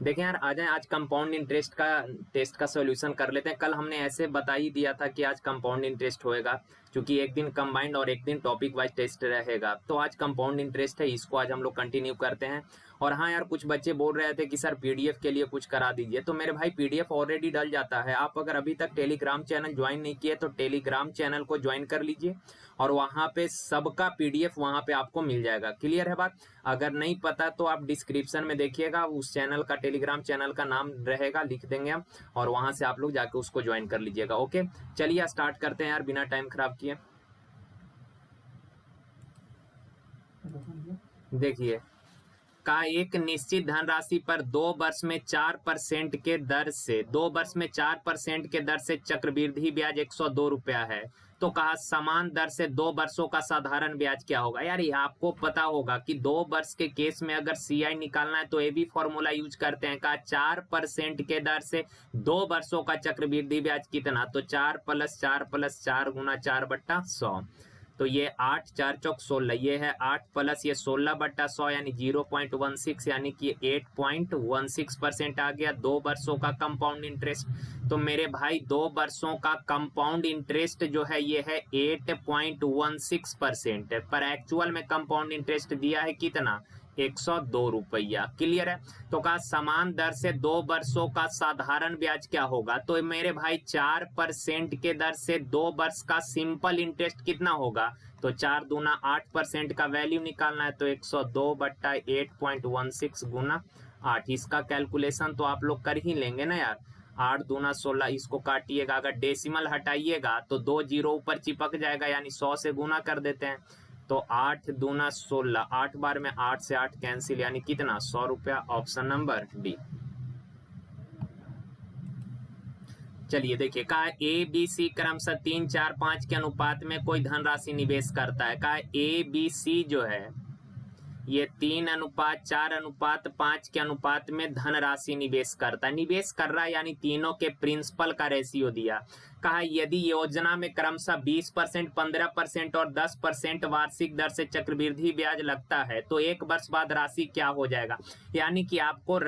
देखें यार, आ जाए आज कंपाउंड इंटरेस्ट का टेस्ट का सॉल्यूशन कर लेते हैं। कल हमने ऐसे बता ही दिया था कि आज कंपाउंड इंटरेस्ट होएगा, क्योंकि एक दिन कंबाइंड और एक दिन टॉपिक वाइज टेस्ट रहेगा। तो आज कंपाउंड इंटरेस्ट है, इसको आज हम लोग कंटिन्यू करते हैं। और हाँ यार, कुछ बच्चे बोल रहे थे कि सर पीडीएफ के लिए कुछ करा दीजिए। तो मेरे भाई पीडीएफ ऑलरेडी डल जाता है। आप अगर अभी तक टेलीग्राम चैनल ज्वाइन नहीं किए तो टेलीग्राम चैनल को ज्वाइन कर लीजिए, और वहां पे सबका पीडीएफ वहां पे आपको मिल जाएगा। क्लियर है बात? अगर नहीं पता तो आप डिस्क्रिप्शन में देखिएगा, उस चैनल का, टेलीग्राम चैनल का नाम रहेगा, लिख देंगे हम, और वहां से आप लोग जाके उसको ज्वाइन कर लीजिएगा। ओके, चलिए स्टार्ट करते हैं यार, बिना टाइम खराब किए। देखिए, का एक निश्चित धनराशि पर 2 वर्ष में 4% के दर से 2 वर्ष में 4% के दर से चक्रवृद्धि ब्याज 102 रुपया है। तो कहा समान दर से 2 वर्षों का साधारण ब्याज क्या होगा। यार ये आपको पता होगा कि 2 वर्ष के केस में अगर सीआई निकालना है तो ये भी फॉर्मूला यूज करते हैं। कहा 4% के दर से 2 वर्षों का चक्रवृद्धि ब्याज कितना, तो 4+4+4 गुना 4/100। तो ये 8 4 चौक 16, ये है 8 प्लस ये 16/100 यानी 0.16, यानी कि 8.16% आ गया 2 वर्षों का कंपाउंड इंटरेस्ट। तो मेरे भाई 2 वर्षों का कंपाउंड इंटरेस्ट जो है ये है 8.16%, पर एक्चुअल में कंपाउंड इंटरेस्ट दिया है कितना, 102 रुपया। क्लियर है? तो कहा समान दर से 2 वर्षों का साधारण ब्याज क्या होगा। तो मेरे भाई 4% के दर से 2 वर्ष का सिंपल इंटरेस्ट कितना होगा, तो 4 दूना 8% का वैल्यू निकालना है, तो 102/8.16 गुना 8। इसका कैलकुलेशन तो आप लोग कर ही लेंगे ना यार। 8 दूना 16, इसको काटिएगा, अगर डेसिमल हटाइएगा तो 2 जीरो ऊपर चिपक जाएगा, यानी 100 से गुना कर देते हैं। तो 8 दूना 16, 8 बार में 8 से 8 कैंसिल, यानी कितना, 100 रुपया। Option number D. चलिए देखिए, कहा ए बी सी क्रमशः 3 4 5 के अनुपात में कोई धनराशि निवेश करता है। कहा ए बी सी जो है ये 3:4:5 के अनुपात में धनराशि निवेश करता है। निवेश कर रहा है यानी तीनों के प्रिंसिपल का रेशियो दिया। कहा यदि योजना में क्रमशः 20%, 15% और 10% वार्षिक दर से चक्रवृद्धि ब्याज लगता है तो 1 वर्ष बाद राशि क्या हो जाएगा। यानी कि आपको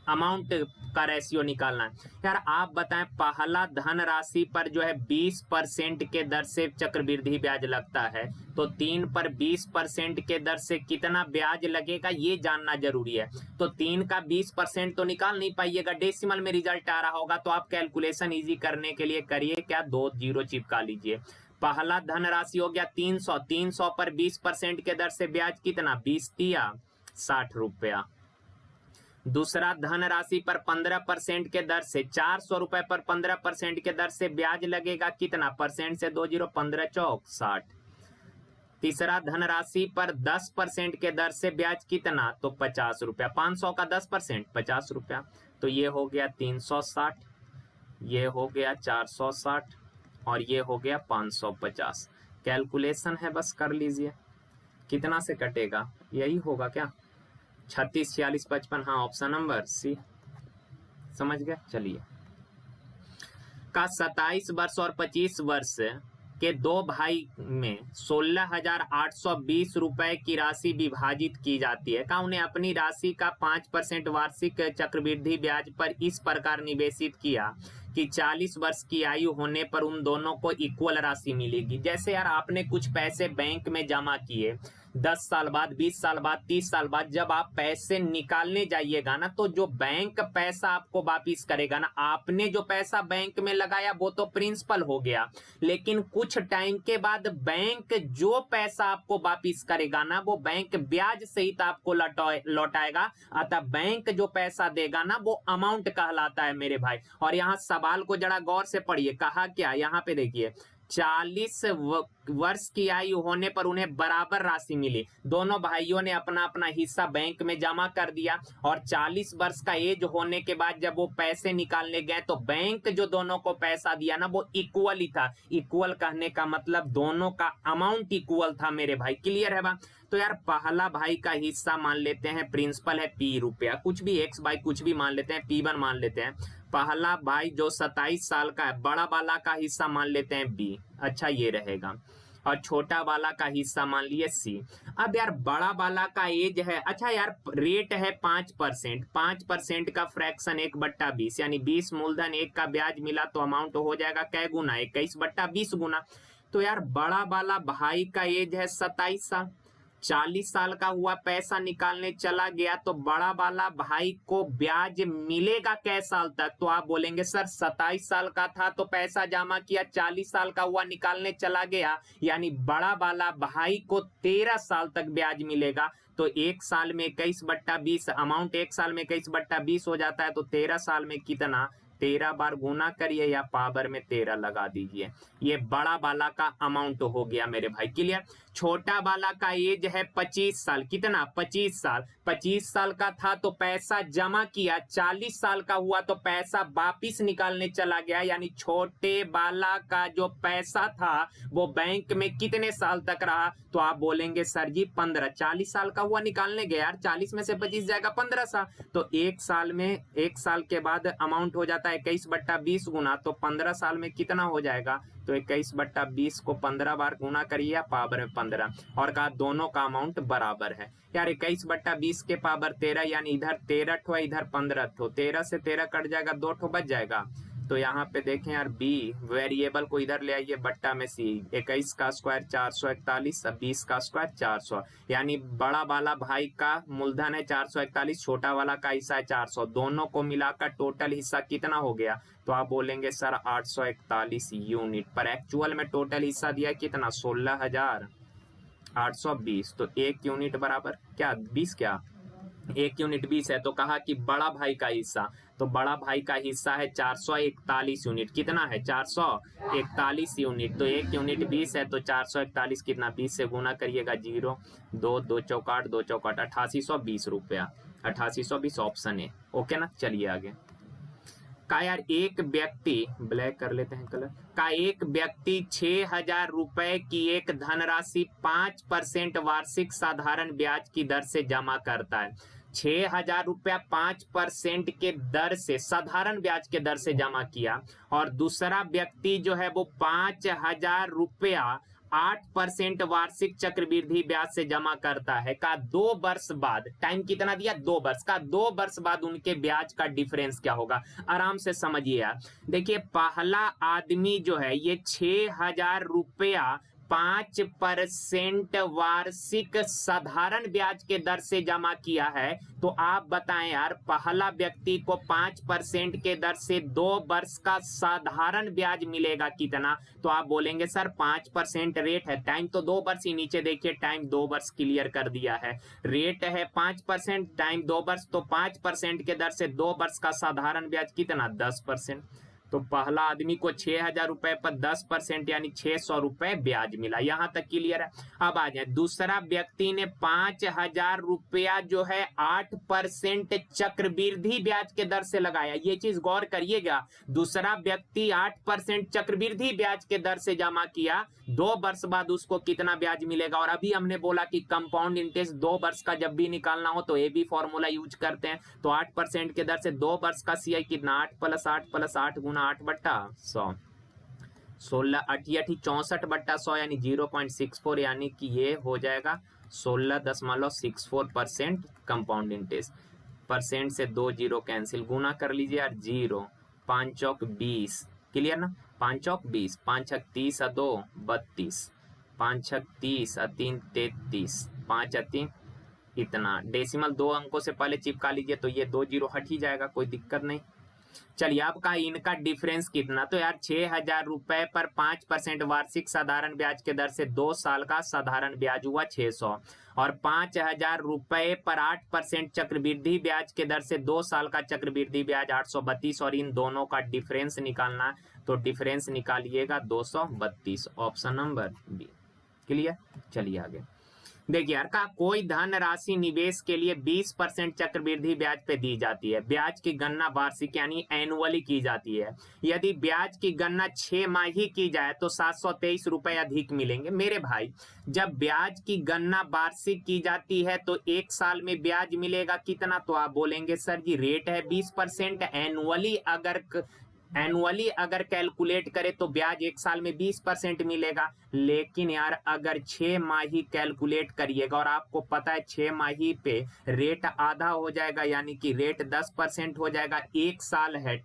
अमाउंट का रेशियो निकालना है। यार आप बताएं, पहला धनराशि पर जो है 20% के दर से चक्रवृद्धि ब्याज लगता है, तो 3 पर 20% के दर से कितना ब्याज लगेगा ये जानना जरूरी है। तो 3 का 20% तो निकाल नहीं पाइएगा, डेसिमल में रिजल्ट आ रहा होगा। तो आप कैलकुलेशन इजी करने के लिए करिए क्या, 2 जीरो चिपका लीजिए। पहला धनराशि हो गया 300, 300 पर 20% के दर से ब्याज कितना, 20 तिया 60 रुपया। दूसरा धनराशि पर 15% के दर से 400 रुपए पर 15% के दर से ब्याज लगेगा कितना, परसेंट से 2 जीरो, 15 चौक 60। तीसरा धनराशि पर 10% के दर से ब्याज कितना, तो 50 रुपया। 500 का 10% 50 रुपया। तो ये हो गया 360, ये हो गया 460 और ये हो गया 550। कैलकुलेशन है, बस कर लीजिए। कितना से कटेगा, यही होगा क्या, 36 46 55। हाँ, ऑप्शन नंबर सी। समझ गए? चलिए, का 27 वर्ष और 25 वर्ष के 2 भाई में 16,820 रुपए की राशि विभाजित की जाती है। का उन्हें अपनी राशि का 5% वार्षिक चक्रवृद्धि ब्याज पर इस प्रकार निवेशित किया कि 40 वर्ष की आयु होने पर उन दोनों को इक्वल राशि मिलेगी। जैसे यार आपने कुछ पैसे बैंक में जमा किए, 10 साल बाद, 20 साल बाद, 30 साल बाद जब आप पैसे निकालने जाइएगा ना, तो जो बैंक पैसा आपको वापिस करेगा ना, आपने जो पैसा बैंक में लगाया वो तो प्रिंसिपल हो गया, लेकिन कुछ टाइम के बाद बैंक जो पैसा आपको वापिस करेगा ना, वो बैंक ब्याज सहित आपको लौटाएगा। अतः बैंक जो पैसा देगा ना वो अमाउंट कहलाता है मेरे भाई। और यहाँ सवाल को जरा गौर से पढ़िए, कहा क्या, यहाँ पे देखिए, 40 वर्ष की आयु होने पर उन्हें बराबर राशि मिली। दोनों भाइयों ने अपना अपना हिस्सा बैंक में जमा कर दिया, और 40 वर्ष का एज होने के बाद जब वो पैसे निकालने गए तो बैंक जो दोनों को पैसा दिया ना वो इक्वल ही था। इक्वल कहने का मतलब दोनों का अमाउंट इक्वल था मेरे भाई। क्लियर है बात? तो यार पहला भाई का हिस्सा मान लेते हैं, प्रिंसिपल है P रुपया, कुछ भी X बाई कुछ भी मान लेते हैं, P1 मान लेते हैं। पहला भाई जो 27 साल का है, बड़ा वाला का हिस्सा मान लेते हैं B। अच्छा, ये रहेगा। और छोटा वाला का हिस्सा मान लिए सी। अब यार बड़ा वाला का एज है, अच्छा यार रेट है 5%, 5% का फ्रैक्शन 1/20 यानी 20 मूलधन 1 का ब्याज मिला तो अमाउंट हो जाएगा कै गुना, 21/20 गुना। तो यार बड़ा वाला भाई का एज है 27 साल, 40 साल का हुआ, पैसा निकालने चला गया तो बड़ा वाला भाई को ब्याज मिलेगा कै साल तक? तो आप बोलेंगे सर 27 साल का था तो पैसा जमा किया, 40 साल का हुआ निकालने चला गया, यानी बड़ा वाला भाई को 13 साल तक ब्याज मिलेगा। तो 1 साल में 21/20 अमाउंट 1 साल में 21/20 हो जाता है, तो 13 साल में कितना, 13 बार गुना करिए या पावर में 13 लगा दीजिए। ये बड़ा वाला का अमाउंट हो गया मेरे भाई, क्लियर। छोटा वाला का एज है 25 साल, कितना, 25 साल, 25 साल का था तो पैसा जमा किया, 40 साल का हुआ तो पैसा वापिस निकालने चला गया, यानी छोटे वाला का जो पैसा था वो बैंक में कितने साल तक रहा? तो आप बोलेंगे सर जी 15, 40 साल का हुआ निकालने गया यार, 40 में से 25 जाएगा 15 साल, तो 1 साल में 1 साल के बाद अमाउंट हो जाता है 21/20 गुना, तो 15 साल में कितना हो जाएगा? तो 21/20 को 15 बार गुना करिए या पावर में 15, और कहा दोनों का अमाउंट बराबर है। यार 21/20 के पावर 13, यानी इधर 13 ठो इधर 15 ठो, 13 से 13 कट जाएगा, 2 ठो बच जाएगा। तो यहाँ पे देखें यार बी वेरिएबल को इधर ले आइए, बट्टा में सी, 21 का स्क्वायर 441, 20 का स्क्वायर 400, यानी बड़ा वाला भाई का मूलधन है 441, छोटा वाला का हिस्सा है 400, दोनों को मिलाकर टोटल हिस्सा कितना हो गया? तो आप बोलेंगे सर 841 यूनिट, पर एक्चुअल में टोटल हिस्सा दिया कितना, 16,820, तो 1 यूनिट बराबर क्या 20, क्या 1 यूनिट 20 है, तो कहा कि बड़ा भाई का हिस्सा, तो बड़ा भाई का हिस्सा है 441 यूनिट, कितना है 441 यूनिट, तो 1 यूनिट 20 है तो 441 कितना, 20 से गुना करिएगा, 0 2 2 चौकाट 2 चौकाट 8820 रुपया, 8820 ऑप्शन है, ओके ना। चलिए आगे का यार एक व्यक्ति, ब्लैक कर लेते हैं कलर, का एक व्यक्ति 6,000 रुपए की एक धनराशि 5% वार्षिक साधारण ब्याज की दर से जमा करता है। 6,000 रुपया 5% के दर से, साधारण ब्याज के दर से जमा किया, और दूसरा व्यक्ति जो है वो 5,000 रुपया 8% वार्षिक चक्रवृद्धि ब्याज से जमा करता है। का 2 वर्ष बाद, टाइम कितना दिया, 2 वर्ष का, 2 वर्ष बाद उनके ब्याज का डिफरेंस क्या होगा? आराम से समझिए यार, देखिए पहला आदमी जो है ये 6,000 रुपया 5% वार्षिक साधारण ब्याज के दर से जमा किया है, तो आप बताएं यार पहला व्यक्ति को 5% के दर से 2 वर्ष का साधारण ब्याज मिलेगा कितना? तो आप बोलेंगे सर 5% रेट है, टाइम तो 2 वर्ष ही, नीचे देखिए टाइम 2 वर्ष क्लियर कर दिया है, रेट है 5%, टाइम 2 वर्ष, तो 5% के दर से 2 वर्ष का साधारण ब्याज कितना, 10%। तो पहला आदमी को 6,000 रुपए पर 10% यानी 600 रुपए ब्याज मिला, यहां तक क्लियर है। अब आ जाए, दूसरा व्यक्ति ने 5,000 रुपया जो है 8% चक्रवृद्धि ब्याज के दर से लगाया, ये चीज गौर करिएगा, दूसरा व्यक्ति 8% चक्रवृद्धि ब्याज के दर से जमा किया, 2 वर्ष बाद उसको कितना ब्याज मिलेगा? और अभी हमने बोला कि कंपाउंड इंटरेस्ट 2 वर्ष का जब भी निकालना हो तो ये भी फॉर्मूला यूज करते हैं, तो 8% के दर से 2 वर्ष का सीआई कितना, 8 + 8 + 8 गुना 8/100, 16 8 64/100 यानी 0.64, यानी कि ये हो जाएगा 16.64% कंपाउंड इंटरेस्ट। परसेंट से 2 जीरो कैंसिल, गुना कर लीजिए यार, 0 5 चौक 20, क्लियर ना, 5 चौक 20, 5 छक 30 और 2 32, 5 छक 30 और 3 33, 5 3 इतना, डेसिमल 2 अंकों से पहले चिपका लीजिए तो ये 2 जीरो हट ही जाएगा, कोई दिक्कत नहीं। चलिए अब का इनका डिफरेंस कितना, तो यार 6,000 रुपए पर 5% वार्षिक साधारण ब्याज के दर से 2 साल का साधारण ब्याज हुआ 600, और 5,000 रुपए पर 8% चक्रवृद्धि ब्याज के दर से 2 साल का चक्रवृद्धि ब्याज 832, और इन दोनों का डिफरेंस निकालना, तो डिफरेंस निकालिएगा 232, ऑप्शन नंबर बी, क्लियर। चलिए आगे देखिए यार, का कोई धनराशि निवेश के लिए 20% चक्रवृद्धि ब्याज पे दी जाती है, ब्याज की गणना वार्षिक यानी एनुअली की जाती है, यदि ब्याज की गणना 6 माही की जाए तो 723 रुपए अधिक मिलेंगे। मेरे भाई जब ब्याज की गणना वार्षिक की जाती है तो 1 साल में ब्याज मिलेगा कितना? तो आप बोलेंगे सर जी रेट है 20%, एनुअली अगर एनुअली अगर कैलकुलेट करे तो ब्याज एक साल में 20% मिलेगा, लेकिन यार अगर 6 माही कैलकुलेट करिएगा और आपको पता है 6 माही पे रेट आधा हो जाएगा, यानी कि रेट 10% हो जाएगा। एक साल है,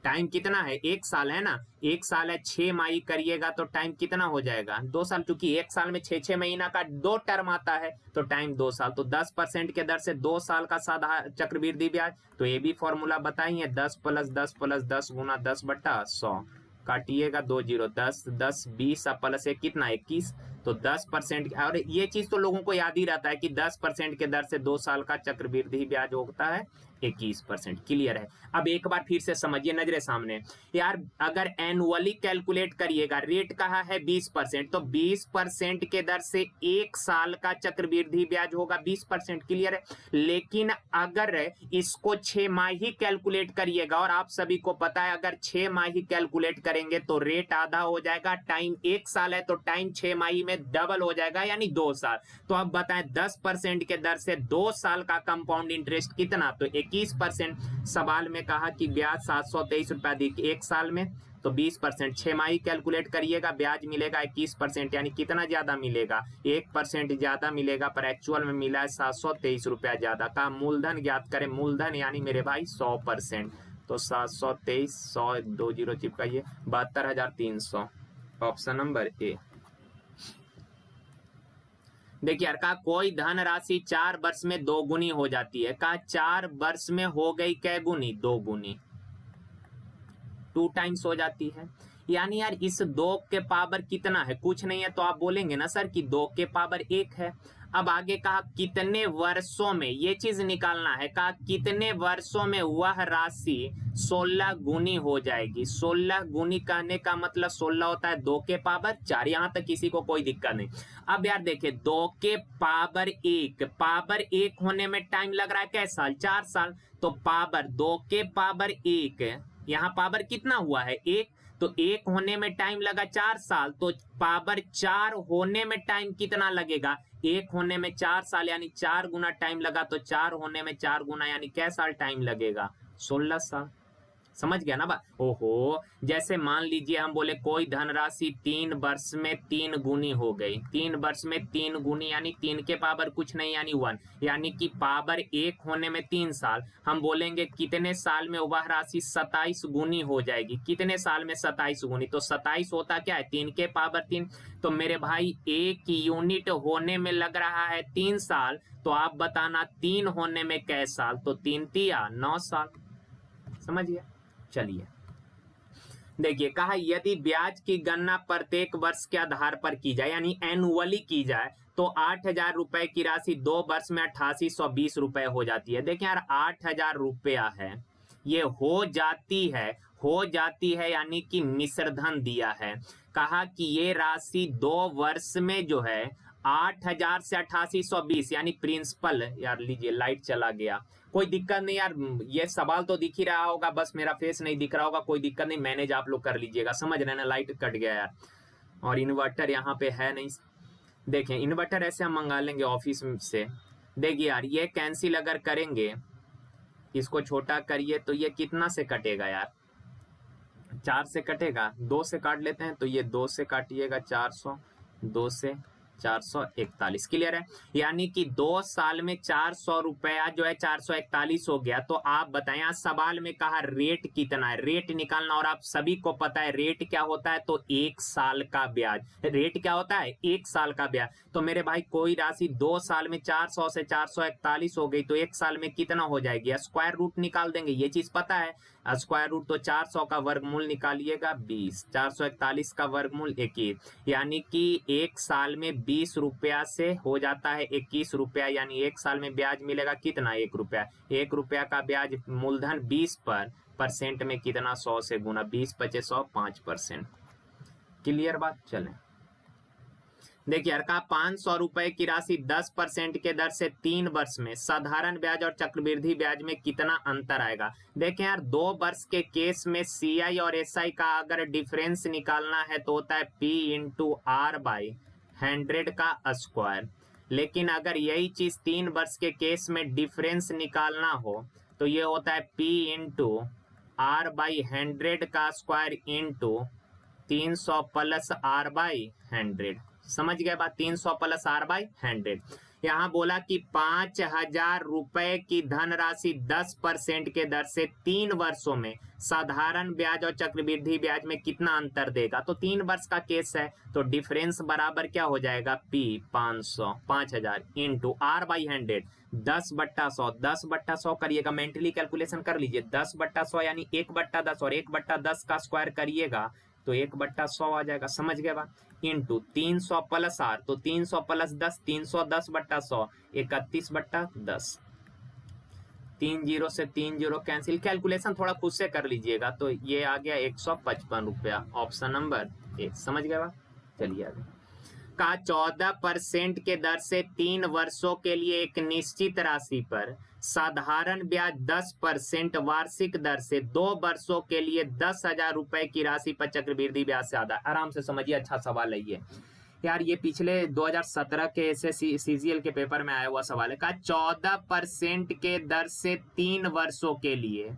टाइम कितना है, एक साल है ना, एक साल है, 6 माही करिएगा तो टाइम कितना हो जाएगा, 2 साल, क्योंकि एक साल में 6 महीना का 2 टर्म आता है तो टाइम 2 साल। तो 10% के दर से 2 साल का साधा चक्रवृद्धि ब्याज। तो ये भी फॉर्मूला बताइए, 10 + 10 + 10 × 10/100, काटिएगा 2 0, 10 10 20 प्लस 1 कितना, 21। तो 10%, और ये चीज तो लोगों को याद ही रहता है कि 10% के दर से 2 साल का चक्रवृद्धि ब्याज होता है 21%। क्लियर है। अब एक बार फिर से समझिए नजरे सामने, यार अगर एनुअली कैलकुलेट करिएगा, रेट कहा है 20%, तो 20% के दर से एक साल का चक्रवृद्धि ब्याज होगा 20%। क्लियर है। लेकिन अगर इसको 6 माही कैलकुलेट करिएगा, और आप सभी को पता है अगर 6 माही कैलकुलेट करेंगे तो रेट आधा हो जाएगा, टाइम एक साल है तो टाइम 6 माही में डबल हो जाएगा, यानी 2 साल। तो अब बताएं 10% के दर से 2 साल का कंपाउंड इंटरेस्ट कितना, तो 21%। सवाल में कहा कि ब्याज 723 रुपया दी एक साल में, तो 20%, 6 माही कैलकुलेट करिएगा, ब्याज मिलेगा 21%, यानी कितना ज्यादा मिलेगा, 1% ज्यादा मिलेगा, पर एक्चुअल में मिला है 723 रुपया ज्यादा। का मूलधन ज्ञात करें, मूलधन यानी मेरे भाई 100%, तो 723, 100 2 0 चिपकाइए, 72,300, ऑप्शन नंबर ए। देखिए यार, कहा कोई धनराशि 4 वर्ष में 2 गुनी हो जाती है। कहा 4 वर्ष में हो गई कै गुनी, 2 गुनी, 2 टाइम्स हो जाती है। यानी यार इस 2 के पावर कितना है, कुछ नहीं है, तो आप बोलेंगे ना सर कि 2 के पावर 1 है। अब आगे कहा कितने वर्षों में, ये चीज निकालना है। कहा कितने वर्षों में वह राशि 16 गुनी हो जाएगी। 16 गुनी कहने का मतलब 16 होता है 2 के पावर 4, यहां तक किसी को कोई दिक्कत नहीं। अब यार देखिए 2 के पावर 1, पावर 1 होने में टाइम लग रहा है कैसे साल, 4 साल। तो पावर 2 के पावर 1, यहाँ पावर कितना हुआ है 1, तो 1 होने में टाइम लगा 4 साल, तो पावर 4 होने में टाइम कितना लगेगा, 1 होने में 4 साल, यानी 4 गुना टाइम लगा, तो 4 होने में 4 गुना यानी क्या साल टाइम लगेगा, 16 साल। समझ गया ना बात। ओहो, जैसे मान लीजिए हम बोले कोई धनराशि 3 वर्ष में 3 गुनी हो गई, 3 वर्ष में 3 गुनी, यानी 3 के पावर कुछ नहीं, यानी 1, यानी कि पावर 1 होने में 3 साल। हम बोलेंगे कितने साल में वह राशि 27 गुनी हो जाएगी, कितने साल में 27 गुनी, तो 27 होता क्या है 3 के पावर 3। तो मेरे भाई 1 यूनिट होने में लग रहा है 3 साल, तो आप बताना 3 होने में कै साल, तो 3 तिया 9 साल। समझ गया। चलिए देखिए, कहा यदि ब्याज की गणना प्रत्येक वर्ष के आधार पर की जाए, यानी एनुअली की जाए, तो 8,000 रुपए की राशि 2 वर्ष में 8820 रुपए हो जाती है। देखिए यार 8,000 रुपया है, ये हो जाती है यानी कि मिश्रधन दिया है। कहा कि ये राशि 2 वर्ष में जो है 8,000 से 8820, यानी प्रिंसिपल, यार लीजिए लाइट चला गया, कोई दिक्कत नहीं यार, ये सवाल तो दिख ही रहा होगा, बस मेरा फेस नहीं दिख रहा होगा, कोई दिक्कत नहीं, मैनेज आप लोग कर लीजिएगा, समझ रहे ना, लाइट कट गया यार, और इन्वर्टर यहाँ पे है नहीं। देखें इन्वर्टर ऐसे हम मंगा लेंगे ऑफिस से। देखिए यार ये कैंसिल अगर करेंगे, इसको छोटा करिए तो ये कितना से कटेगा यार, 4 से कटेगा, 2 से काट लेते हैं, तो ये 2 से काटिएगा 400, 2 से 441। क्लियर है। यानी कि 2 साल में 400 रुपया जो है 441 हो गया। तो आप बताएं, सवाल में कहा रेट कितना है, रेट निकालना, और आप सभी को पता है रेट क्या होता है, तो 1 साल का ब्याज। रेट क्या होता है, 1 साल का ब्याज। तो मेरे भाई कोई राशि 2 साल में 400 से 441 हो गई, तो 1 साल में कितना हो जाएगी, स्क्वायर रूट निकाल देंगे, ये चीज पता है। स्क्वायर रूट तो 400 का वर्गमूल निकालिएगा 20, 441 का वर्गमूल 21, यानी कि 1 साल में 20 रुपया से हो जाता है 21 रुपया, यानी 1 साल में ब्याज मिलेगा कितना, 1 रुपया। 1 रुपया का ब्याज मूलधन 20 पर, परसेंट में कितना, 100 से गुना, 20 × 100 5%। क्लियर बात। चलें देखिए यार, कहा 500 रुपए की राशि 10% के दर से 3 वर्ष में साधारण ब्याज और चक्रवृद्धि ब्याज में कितना अंतर आएगा। देखें यार 2 वर्ष के केस में CI और SI का अगर डिफरेंस निकालना है तो होता है P × R/100 का स्क्वायर, लेकिन अगर यही चीज 3 वर्ष के केस में डिफरेंस निकालना हो तो ये होता है P × आर बाई 100 का square into 300 plus R by 100। समझ गए बात, 300 प्लस आर बाई 100। यहाँ बोला कि 5,000 रुपए की धनराशि 10% के दर से 3 वर्षों में साधारण ब्याज और चक्रवृद्धि ब्याज में कितना अंतर देगा। तो 3 वर्ष का केस है, तो डिफरेंस बराबर क्या हो जाएगा, पी 5,000 इंटू आर बाई 100 10/100। 10/100 करिएगा, मेंटली कैलकुलेशन कर लीजिए। 10/100 यानी 1/10 और 1/10 का स्क्वायर करिएगा तो 1/100 आ जाएगा। समझ गए बात, इंटू 300 प्लस आर, तो 300 प्लस 10 310/100 31/10। 3 जीरो से 3 जीरो कैंसिल, कैलकुलेशन थोड़ा खुद से कर लीजिएगा। तो ये आ गया 155 रुपया, ऑप्शन नंबर ए। समझ गए बात, चलिए आगे। का 14% के दर से 3 वर्षों के लिए एक निश्चित राशि पर साधारण ब्याज 10% वार्षिक दर से 2 वर्षों के लिए 10,000 रुपए की राशि पर चक्रवृद्धि ब्याज से आधा। आराम से समझिए, अच्छा सवाल है ये यार। ये पिछले 2017 के एसएससी सीजीएल के पेपर में आया हुआ सवाल है। का 14% के दर से 3 वर्षों के लिए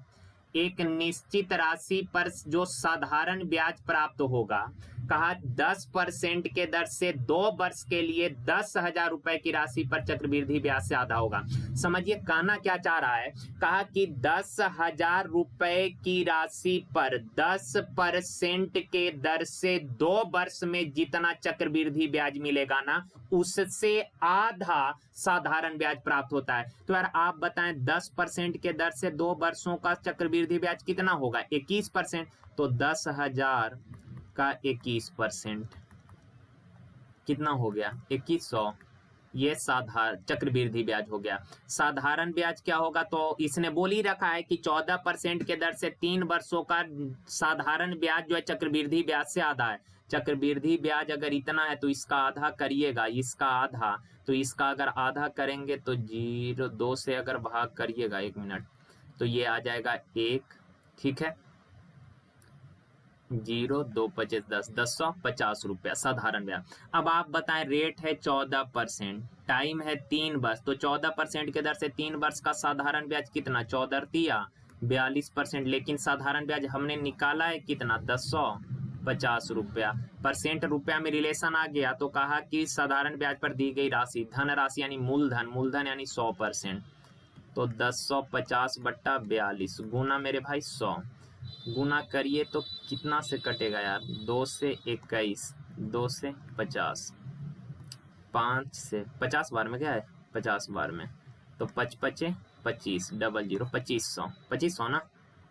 एक निश्चित राशि पर जो साधारण ब्याज प्राप्त होगा, कहा 10% के दर से 2 वर्ष के लिए 10,000 रुपए की राशि पर चक्रवृद्धि ब्याज से आधा होगा। समझिए कहना क्या चाह रहा है, कहा कि 10,000 रुपए की राशि पर 10% के दर से 2 वर्ष में जितना चक्रवृद्धि ब्याज मिलेगा ना, उससे आधा साधारण ब्याज प्राप्त होता है। तो यार आप बताएं, 10% के दर से 2 वर्षों का चक्रवृद्धि ब्याज कितना होगा, 21%। तो 10,000 का 21% कितना हो गया, 2100। ये साधारण चक्रवृद्धि ब्याज हो गया। साधारण ब्याज क्या होगा, तो इसने बोल ही रखा है कि 14% के दर से 3 वर्षों का साधारण ब्याज जो है चक्रवृद्धि ब्याज से आधा है। चक्रवृद्धि ब्याज अगर इतना है तो इसका आधा करिएगा, इसका आधा, तो इसका अगर आधा करेंगे तो 0.2 से अगर भाग करिएगा, 1 मिनट, तो ये आ जाएगा 1, ठीक है, 0.2 25 10 1050 रुपया साधारण ब्याज। अब आप बताएं, रेट है 14%, टाइम है 3 वर्ष, तो 14% के दर से 3 वर्ष का साधारण ब्याज कितना, 14 42%। लेकिन साधारण ब्याज हमने निकाला है कितना, 1050 रुपया। परसेंट रुपया में रिलेशन आ गया, तो कहा कि साधारण ब्याज पर दी गई राशि, धन राशि यानी मूलधन, मूलधन यानी 100%। तो 1050/42 गुना मेरे भाई 100, गुना करिए तो कितना से कटेगा यार, 2 से 21, 2 से 50, 5 से 50 बार में क्या है, 50 बार में, तो 5×5 25, 00 2500, 2500 ना,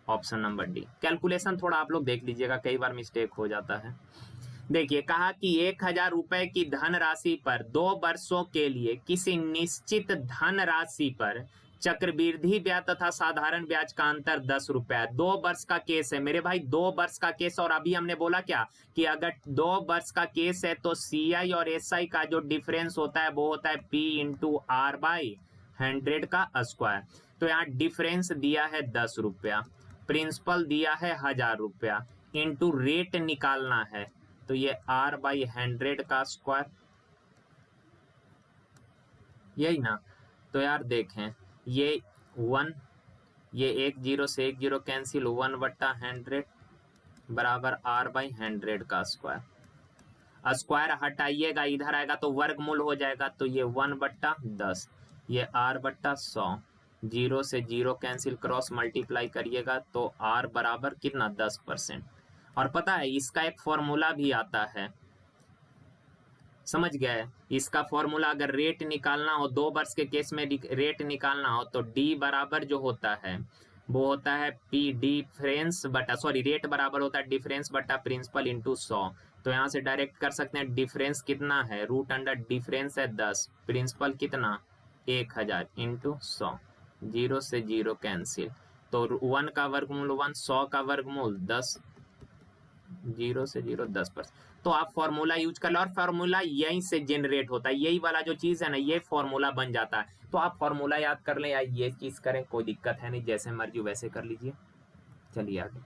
ऑप्शन नंबर डी। कैलकुलेशन थोड़ा आप लोग देख लीजिएगा, कई बार मिस्टेक हो जाता है। देखिए कहा कि 1,000 रुपए की धनराशि पर 2 वर्षों के लिए किसी निश्चित धनराशि पर चक्रवृद्धि ब्याज तथा साधारण ब्याज का अंतर 10 रुपया। 2 वर्ष का केस है मेरे भाई, 2 वर्ष का केस। और अभी हमने बोला क्या कि अगर 2 वर्ष का केस है तो CI और SI का जो डिफरेंस होता है वो होता है P × R/100 का स्क्वायर। तो यहाँ डिफरेंस दिया है 10 रुपया, प्रिंसिपल दिया है 1,000 रुपया, इंटू रेट निकालना है, तो ये R/100 का स्क्वायर, यही ना। तो यार देखें, ये 1, ये 1 0 से 1 0 कैंसिल, 1/100 बराबर R/100 का स्क्वायर। स्क्वायर हटाइएगा, इधर आएगा तो वर्गमूल हो जाएगा, तो ये 1/10, ये R/100, 0 से 0 कैंसिल, क्रॉस मल्टीप्लाई करिएगा तो R बराबर कितना, 10%। और पता है इसका एक फॉर्मूला भी आता है, समझ गए। इसका फॉर्मूला अगर रेट निकालना हो, 2 वर्ष के केस में रेट निकालना हो, तो D बराबर जो होता है वो होता है P डिफरेंस बटा, सॉरी, रेट बराबर होता है डिफरेंस बटा प्रिंसिपल इंटू 100। तो यहाँ से डायरेक्ट कर सकते हैं, डिफरेंस कितना है, √अंडर डिफरेंस है 10, प्रिंसिपल कितना 1,000 इंटू 100, 0 से 0 कैंसिल, तो 1 का वर्गमूल 1, 100 का वर्गमूल 10, 0 से 0 10%। तो आप फॉर्मूला यूज कर लो, और फॉर्मूला यहीं से जनरेट होता है, यही वाला जो चीज है ना, ये फॉर्मूला बन जाता है। तो आप फॉर्मूला याद कर लें या ये चीज करें, कोई दिक्कत है नहीं, जैसे मर्जी वैसे कर लीजिए। चलिए आगे।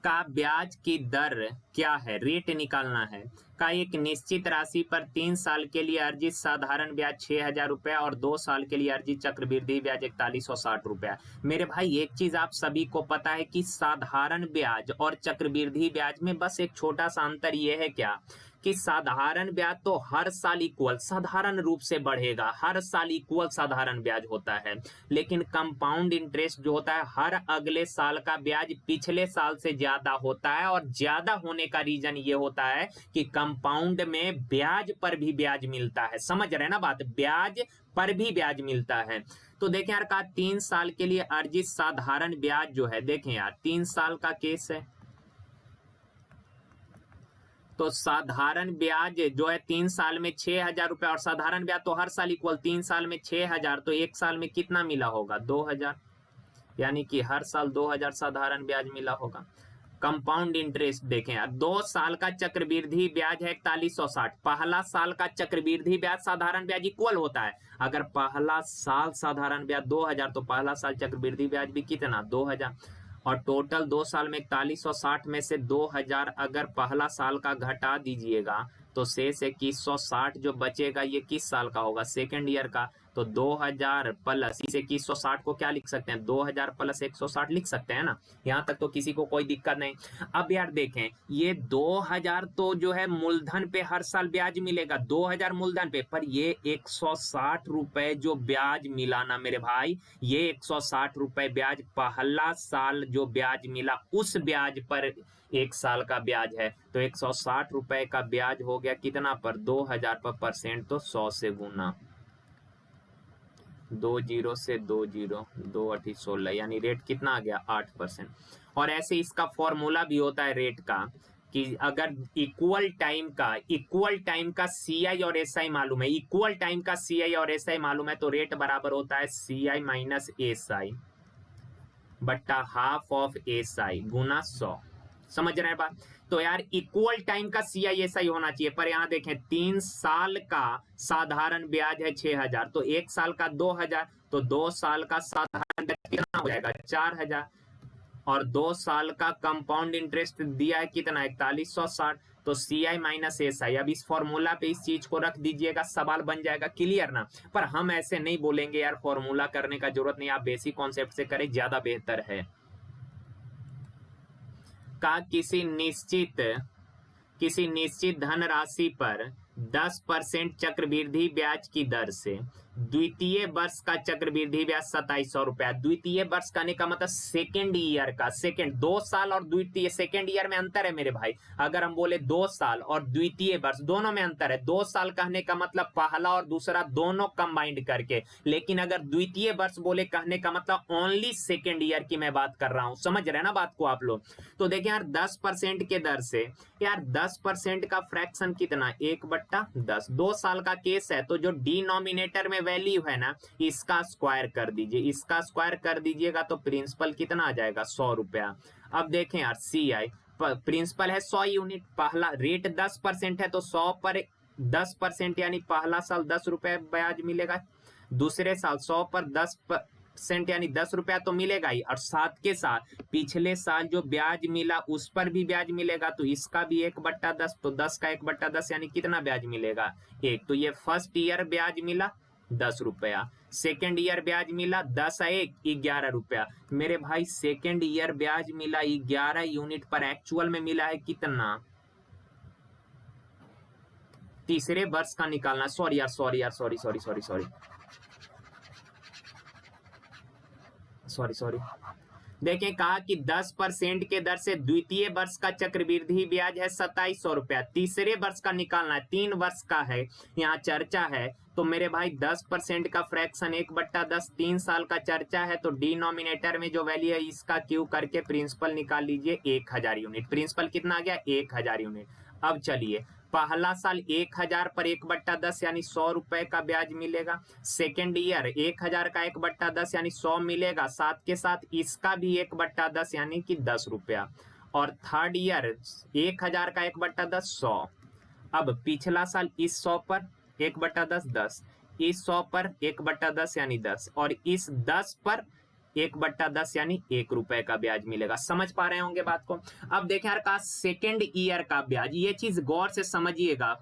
का ब्याज की दर क्या है, रेट निकालना है। का एक निश्चित राशि पर 3 साल के लिए अर्जित साधारण ब्याज 6,000 रुपया और 2 साल के लिए अर्जित चक्रवृद्धि ब्याज 4160 रुपया। मेरे भाई एक चीज आप सभी को पता है कि साधारण ब्याज और चक्रवृद्धि ब्याज में बस एक छोटा सा अंतर ये है क्या कि साधारण ब्याज तो हर साल इक्वल साधारण रूप से बढ़ेगा, हर साल इक्वल साधारण ब्याज होता है, लेकिन कंपाउंड इंटरेस्ट जो होता है हर अगले साल का ब्याज पिछले साल से ज्यादा होता है। और ज्यादा होने का रीजन ये होता है कि कंपाउंड में ब्याज पर भी ब्याज मिलता है। समझ रहे ना बात, ब्याज पर भी ब्याज मिलता है। तो देखें यार, कहा 3 साल के लिए अर्जित साधारण ब्याज जो है, देखें यार 3 साल का केस है तो साधारण ब्याज जो है 3 साल में 6,000 रुपया, और साधारण ब्याज तो हर साल इक्वल, 3 साल में 6,000 तो एक साल में कितना मिला होगा 2,000, यानी कि हर साल 2,000 साधारण ब्याज मिला होगा। कंपाउंड इंटरेस्ट देखें यार, 2 साल का चक्रवृद्धि ब्याज है 4160, पहला साल का चक्रवृद्धि ब्याज साधारण ब्याज इक्वल होता है। अगर पहला साल साधारण ब्याज 2,000 तो पहला साल चक्रवृद्धि ब्याज भी कितना 2,000, और टोटल 2 साल में 4160 में से 2,000 अगर पहला साल का घटा दीजिएगा तो शेष 2160 जो बचेगा ये किस साल का होगा, सेकेंड ईयर का। तो 2000 प्लस इस 2160 को क्या लिख सकते हैं, 2000 प्लस 160 लिख सकते हैं ना, यहाँ तक तो किसी को कोई दिक्कत नहीं। अब यार देखें, ये 2000 तो जो है मूलधन पे हर साल ब्याज मिलेगा, 2000 मूलधन पे, पर ये 160 रुपए जो ब्याज मिला ना मेरे भाई, ये 160 रुपए ब्याज पहला साल जो ब्याज मिला उस ब्याज पर एक साल का ब्याज है। तो 160 रुपए का ब्याज हो गया कितना पर 2000 पर परसेंट, तो 100 से गुना, 20 से 20, 2 8 16, यानी रेट कितना आ गया 8%। और ऐसे इसका फॉर्मूला भी होता है रेट का कि अगर इक्वल टाइम का सीआई और एसआई मालूम है, इक्वल टाइम का सीआई और एसआई मालूम है, तो रेट बराबर होता है सीआई माइनस एसआई बट्टा हाफ ऑफ एसआई गुना 100। समझ रहे हैं बात। तो यार इक्वल टाइम का सीआईएसआई होना चाहिए, पर यहाँ देखें 3 साल का साधारण ब्याज है 6,000, तो एक साल का 2,000, तो 2 साल का साधारण ब्याज कितना हो जाएगा 4,000, और 2 साल का कंपाउंड इंटरेस्ट दिया है कितना 4160, तो सी आई माइनस एस आई। अब इस फॉर्मूला पे इस चीज को रख दीजिएगा, सवाल बन जाएगा, क्लियर ना। पर हम ऐसे नहीं बोलेंगे यार, फॉर्मूला करने का जरूरत नहीं, आप बेसिक कॉन्सेप्ट से करें ज्यादा बेहतर है। का किसी निश्चित धनराशि पर 10% चक्रवृद्धि ब्याज की दर से द्वितीय वर्ष का चक्रवृद्धि ब्याज 2700 रुपया। द्वितीय वर्ष कहने का मतलब सेकेंड ईयर का, 2 साल और द्वितीय, सेकेंड ईयर में अंतर है मेरे भाई। अगर हम बोले 2 साल और द्वितीय वर्ष दोनों में अंतर है, 2 साल कहने का मतलब पहला और दूसरा दोनों कंबाइंड करके, लेकिन अगर द्वितीय वर्ष बोले कहने का मतलब ओनली सेकेंड ईयर की मैं बात कर रहा हूं। समझ रहे ना बात को आप लोग। तो देखें यार 10% के दर से, यार 10% का फ्रैक्शन कितना 1/10, 2 साल का केस है, तो जो डिनोमिनेटर में वैल्यू है ना इसका स्क्वायर कर दीजिए, इसका स्क्वायर कर दीजिएगा तो प्रिंसिपल कितना आ जाएगा 100 रुपया। अब देखें यार सी आई प्रिंसिपल है 100 यूनिट, पहला रेट 10% है तो 100 पर 10% यानी पहला साल 10 रुपए ब्याज मिलेगा, दूसरे साल 100 पर 10% यानी 10 रुपया तो मिलेगा ही, और साथ के साथ पिछले साल जो ब्याज मिला उस पर भी ब्याज मिलेगा, तो इसका भी 1/10, तो 10 का 1/10 यानी कितना ब्याज मिलेगा 1। तो ये फर्स्ट ईयर ब्याज मिला 10 रुपया, सेकेंड ईयर ब्याज मिला 10 1 11 रुपया। मेरे भाई सेकेंड ईयर ब्याज मिला 11 यूनिट पर, एक्चुअल में मिला है कितना, तीसरे वर्ष का निकालना, सॉरी देखें, कहा कि 10% के दर से द्वितीय वर्ष का चक्रवृद्धि ब्याज है 2700 रुपया, तीसरे वर्ष का निकालना है, 3 वर्ष का है यहाँ चर्चा है, तो मेरे भाई 10% का फ्रैक्शन 1/10, 3 साल का चर्चा है, तो डिनोमिनेटर में जो वैल्यू है इसका क्यू करके प्रिंसिपल निकाल लीजिए 1000 यूनिट। प्रिंसिपल कितना आ गया 1000 यूनिट। अब चलिए पहला साल 1000 पर 1/10 यानी 100 रुपए का ब्याज मिलेगा, सेकेंड ईयर 1000 का 1/10 यानी 100 मिलेगा, साथ के साथ इसका भी 1/10 यानी कि 10 रुपया, और थर्ड ईयर 1000 का 1/10 100। अब पिछला साल इस 100 पर 1/10 10, इस 100 पर 1/10 यानी 10, और इस 10 पर 1/10 यानी 1 रुपए का ब्याज मिलेगा। समझ पा रहे होंगे बात को। अब देखें यार, कहा सेकेंड ईयर का ब्याज, ये चीज गौर से समझिएगा।